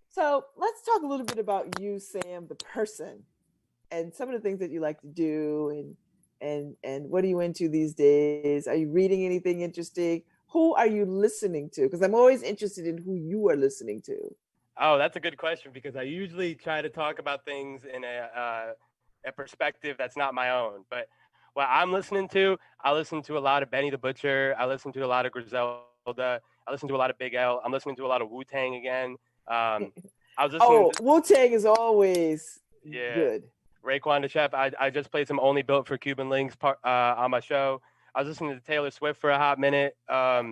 So let's talk a little bit about you, Sam, the person, and some of the things that you like to do, and what are you into these days? Are you reading anything interesting? Who are you listening to? Because I'm always interested in who you are listening to. Oh, that's a good question, because I usually try to talk about things in a perspective that's not my own. But what I'm listening to, I listen to a lot of Benny the Butcher. I listen to a lot of Griselda. I listen to a lot of Big L. I'm listening to a lot of Wu-Tang again. I was listening to, Wu-Tang is always good. Raekwon the Chef. I just played some Only Built for Cuban Links on my show. I was listening to Taylor Swift for a hot minute. I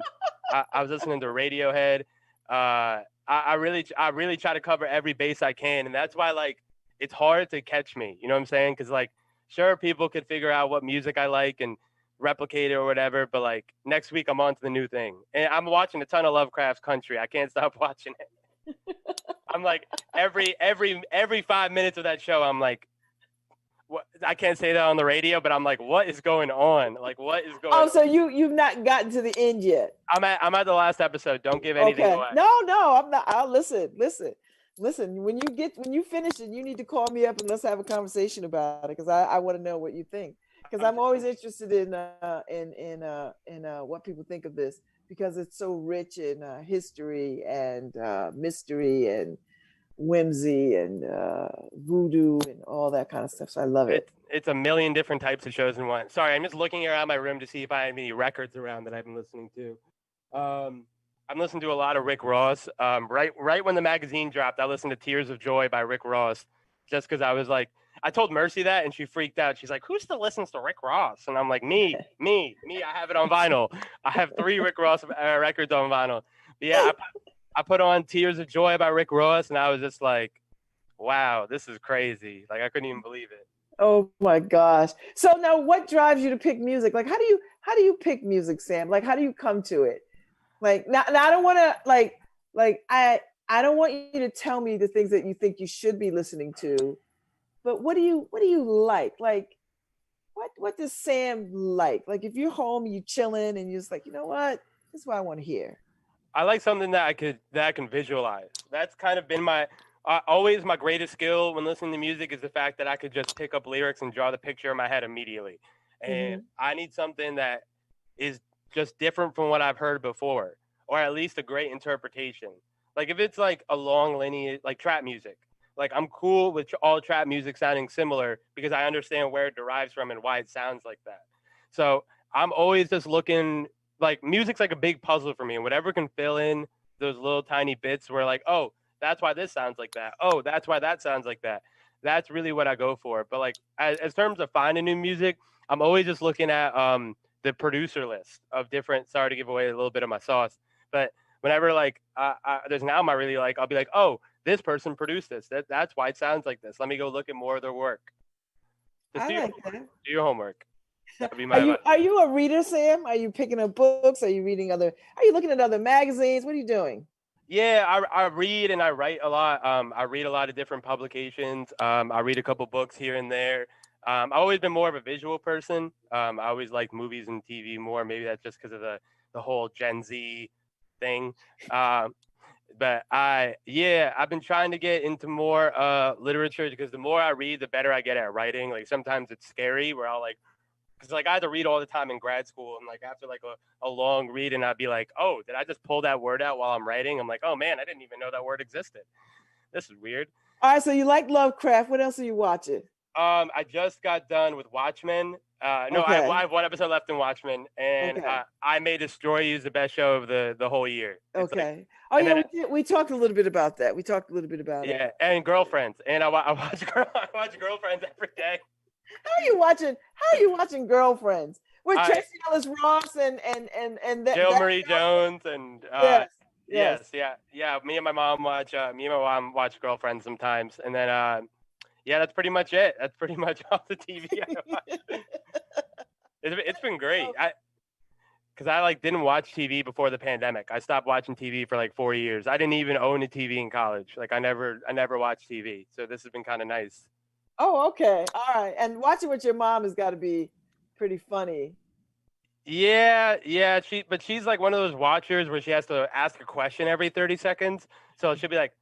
was listening to Radiohead. I really try to cover every base I can, and that's why like it's hard to catch me. You know what I'm saying? Because like sure, people could figure out what music I like and replicate it or whatever, but like next week I'm on to the new thing, and I'm watching a ton of Lovecraft's Country. I can't stop watching it. I'm like every 5 minutes of that show, I'm like, what? I can't say that on the radio, but I'm like, what is going on? Like, what is going on? Oh, so you've not gotten to the end yet. I'm at the last episode. Don't give anything away. No, I'm not. I'll listen. When you finish it, you need to call me up and let's have a conversation about it, because I want to know what you think. Because I'm always interested in what people think of this, because it's so rich in history and mystery and whimsy and voodoo and all that kind of stuff. So I love it. It's a million different types of shows in one. Sorry, I'm just looking around my room to see if I have any records around that I've been listening to. I'm listening to a lot of Rick Ross. Right when the magazine dropped, I listened to Tears of Joy by Rick Ross, just because I was like, I told Mercy that, and she freaked out. She's like, "Who still listens to Rick Ross?" And I'm like, me. I have it on vinyl. I have 3 Rick Ross records on vinyl. But yeah, I put on Tears of Joy by Rick Ross, and I was just like, wow, this is crazy. Like, I couldn't even believe it. Oh my gosh. So now what drives you to pick music? Like, how do you pick music, Sam? Like, how do you come to it? Like, now I don't want to I don't want you to tell me the things that you think you should be listening to, but what do you like? Like, what does Sam like? Like, if you're home, you chilling, and you're just like, you know what? This is what I want to hear. I like something that I can visualize. That's kind of been always my greatest skill when listening to music, is the fact that I could just pick up lyrics and draw the picture in my head immediately. And I need something that is just different from what I've heard before, or at least a great interpretation. Like if it's like a long lineage, like trap music, like I'm cool with all trap music sounding similar because I understand where it derives from and why it sounds like that. So I'm always just looking, like music's like a big puzzle for me, and whatever can fill in those little tiny bits where like, oh, that's why this sounds like that. Oh, that's why that sounds like that. That's really what I go for. But like as terms of finding new music, I'm always just looking at the producer list of different, sorry to give away a little bit of my sauce, but whenever like there's an album I really like, I'll be like, oh, this person produced this. That's why it sounds like this. Let me go look at more of their work. Just do your homework. That'd be are you a reader, Sam? Are you picking up books? Are you looking at other magazines? What are you doing? Yeah, I read and I write a lot. I read a lot of different publications. I read a couple books here and there. I've always been more of a visual person. I always liked movies and TV more. Maybe that's just because of the whole Gen Z thing. But I've been trying to get into more literature because the more I read, the better I get at writing. Like sometimes it's scary where I'll like, because like I had to read all the time in grad school, and like after like a long read, and I'd be like, oh, did I just pull that word out while I'm writing? I'm like, oh man, I didn't even know that word existed. This is weird. All right, so you like Lovecraft. What else are you watching? I just got done with Watchmen. No, Okay. I have one episode left in Watchmen, and Okay. I May Destroy You is the best show of the whole year. It's like, Okay. Oh and yeah, then we talked a little bit about that. We talked a little bit about it. yeah, and Girlfriends, and I watch Girlfriends every day. How are you watching Girlfriends with Tracy Ellis Ross and Jill Marie Jones and yes. yeah. Me and my mom watch Girlfriends sometimes, and then yeah, that's pretty much it. That's pretty much all the TV I watch. It's been great. Because I like didn't watch TV before the pandemic. I stopped watching TV for like 4 years. I didn't even own a TV in college. Like I never watched TV. So this has been kind of nice. Oh, okay. All right. And watching with your mom has got to be pretty funny. Yeah. She's like one of those watchers where she has to ask a question every 30 seconds. So she'll be like,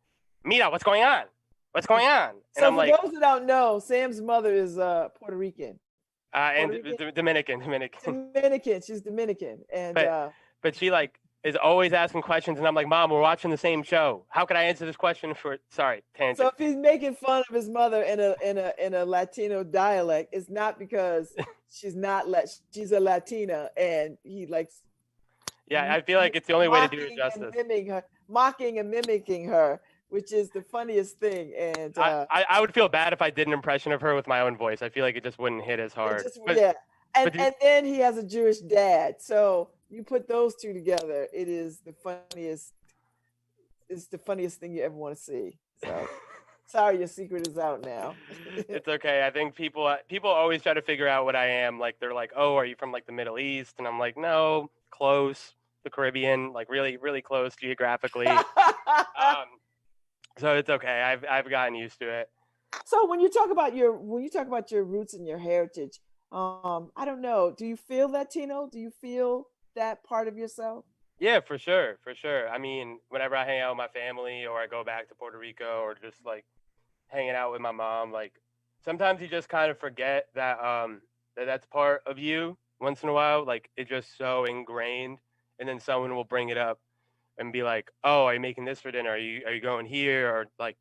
Mira, what's going on? What's going on? And so I'm for like, those that don't know, Sam's mother is Puerto Rican. Dominican. She's Dominican. And but she like is always asking questions, and I'm like, Mom, we're watching the same show. How could I answer this question for? Sorry, tangent. So if he's making fun of his mother in a Latino dialect, it's not because she's a Latina and he likes. Yeah, I feel like it's the only way to do it justice. Mocking and mimicking her, which is the funniest thing. And I would feel bad if I did an impression of her with my own voice. I feel like it just wouldn't hit as hard. And then he has a Jewish dad. So you put those two together, it is the funniest. It's the funniest thing you ever want to see. So sorry, your secret is out now. It's okay. I think people always try to figure out what I am. Like they're like, oh, are you from like the Middle East? And I'm like, no, close, the Caribbean, like really, really close geographically. So it's okay. I've gotten used to it. So when you talk about your roots and your heritage, I don't know. Do you feel Latino? Do you feel that part of yourself? Yeah, for sure. I mean, whenever I hang out with my family or I go back to Puerto Rico or just like hanging out with my mom, like sometimes you just kind of forget that that's part of you once in a while. Like it's just so ingrained, and then someone will bring it up and be like, oh, are you making this for dinner? Are you going here? Or like,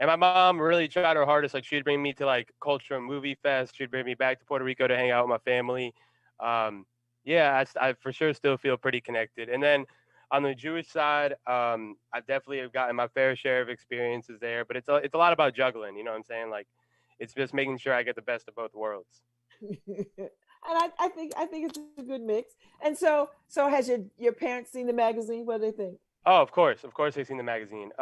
and my mom really tried her hardest. Like she'd bring me to like Culture and Movie Fest. She'd bring me back to Puerto Rico to hang out with my family. I for sure still feel pretty connected. And then on the Jewish side, I definitely have gotten my fair share of experiences there, but it's a lot about juggling. You know what I'm saying? Like it's just making sure I get the best of both worlds. And I think it's a good mix. And so has your parents seen the magazine? What do they think? Oh, of course they've seen the magazine.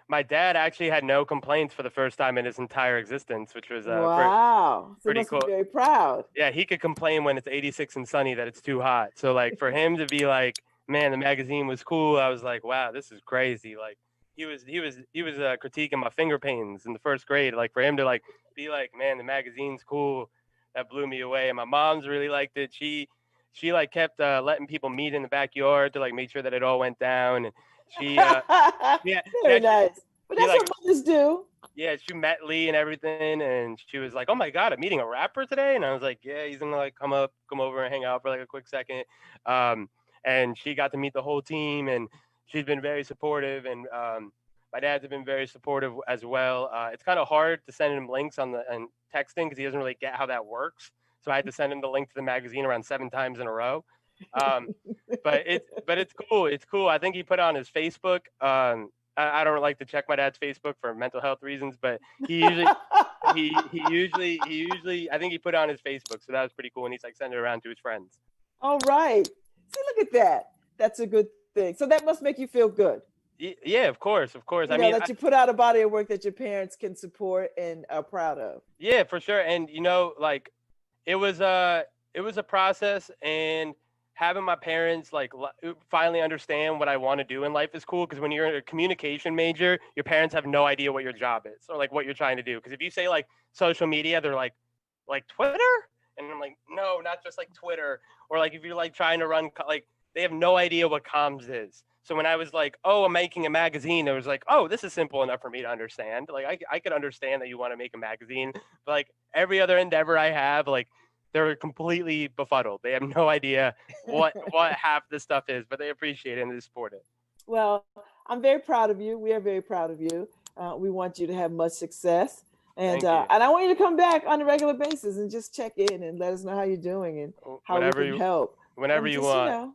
My dad actually had no complaints for the first time in his entire existence, which was wow. pretty must cool. Be very proud. Yeah, he could complain when it's 86 and sunny that it's too hot. So like for him to be like, man, the magazine was cool. I was like, wow, this is crazy. Like he was critiquing my finger paintings in the first grade. Like for him to like be like, man, the magazine's cool. That blew me away. And my mom's really liked it. She like kept letting people meet in the backyard to like make sure that it all went down. And she very nice. But that's what mothers do. Yeah, she met Lee and everything, and she was like, oh my God, I'm meeting a rapper today. And I was like, yeah, he's gonna like come over and hang out for like a quick second. And she got to meet the whole team, and she's been very supportive, and my dad's been very supportive as well. It's kind of hard to send him links and texting because he doesn't really get how that works. So I had to send him the link to the magazine around 7 times in a row. But it's cool. It's cool. I think he put it on his Facebook. I don't like to check my dad's Facebook for mental health reasons, but he usually I think he put it on his Facebook. So that was pretty cool. And he's like sending it around to his friends. All right. See, look at that. That's a good thing. So that must make you feel good. Yeah, of course. I mean, that you put out a body of work that your parents can support and are proud of. Yeah, for sure. And like it was a process, and having my parents like finally understand what I want to do in life is cool. Because when you're a communication major, your parents have no idea what your job is or like what you're trying to do. Because if you say like social media, they're like Twitter, and I'm like, no, not just like Twitter. Or like if you're like trying to run, like they have no idea what comms is. So when I was like, oh, I'm making a magazine, it was like, oh, this is simple enough for me to understand. Like I could understand that you want to make a magazine, but like every other endeavor I have, like they're completely befuddled. They have no idea what half this stuff is, but they appreciate it and they support it. Well, I'm very proud of you. We are very proud of you. We want you to have much success. And Thank you. and I want you to come back on a regular basis and just check in and let us know how you're doing and how Whenever we can help. Whenever And you just, want. You know,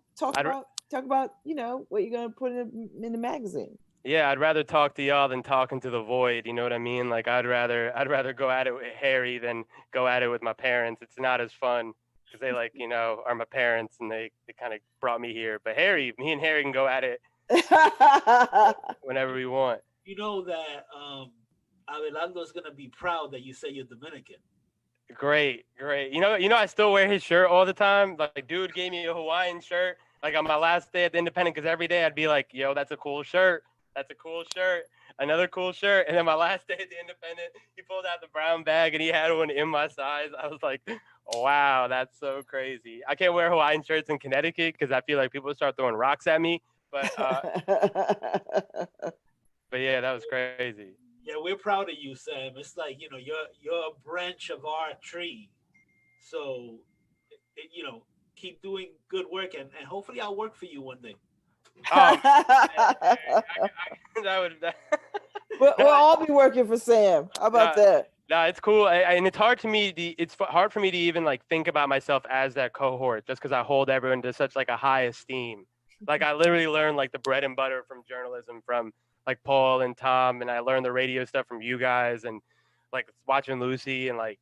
talk about, you know, what you're gonna put in the magazine. Yeah, I'd rather talk to y'all than talking to the void. You know what I mean? Like I'd rather go at it with Harry than go at it with my parents. It's not as fun because they like, you know, are my parents and they kind of brought me here. But me and Harry can go at it whenever we want. You know that Abelardo's gonna be proud that you say you're Dominican. Great. You know, I still wear his shirt all the time. Like, dude gave me a Hawaiian shirt, like on my last day at the Independent, because every day I'd be like, yo, that's a cool shirt. That's a cool shirt. Another cool shirt. And then my last day at the Independent, he pulled out the brown bag and he had one in my size. I was like, wow, that's so crazy. I can't wear Hawaiian shirts in Connecticut because I feel like people start throwing rocks at me. But yeah, that was crazy. Yeah, we're proud of you, Sam. It's like, you know, you're a branch of our tree. So, you know, keep doing good work and hopefully I'll work for you one day. We'll all be working for Sam. How about that? No, it's cool. And it's hard to me. It's hard for me to even like think about myself as that cohort just because I hold everyone to such like a high esteem. Like I literally learned like the bread and butter from journalism from like Paul and Tom, and I learned the radio stuff from you guys, and like watching Lucy and like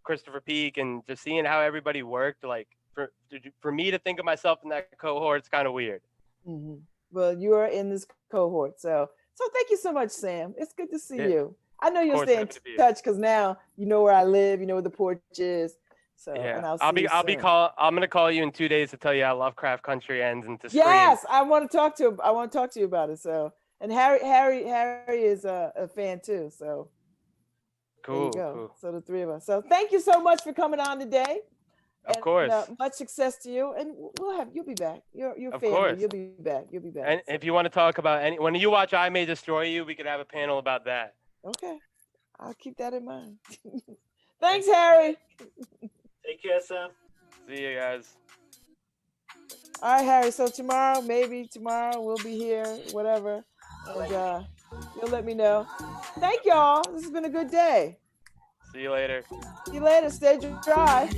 Christopher Peak, and just seeing how everybody worked. Like for me to think of myself in that cohort, it's kind of weird. Mm-hmm. Well, you are in this cohort, so thank you so much, Sam. It's good to see you. I know you'll stay in touch because now you know where I live, you know where the porch is. So yeah, and I'm gonna call you in 2 days to tell you how Lovecraft Country ends and to scream. Yes, I want to talk to you about it. So. And Harry is a fan too. So cool, there you go. Cool. So the three of us. So thank you so much for coming on today. Of course. Much success to you, and you'll be back. You're of family. Course. You'll be back. You'll be back. And if you want to talk about when you watch I May Destroy You, we could have a panel about that. Okay, I'll keep that in mind. Thanks, Harry. Take care, Sam. See you guys. All right, Harry. So maybe tomorrow we'll be here, whatever. And you'll let me know. Thank y'all. This has been a good day. See you later. See you later. Stay dry.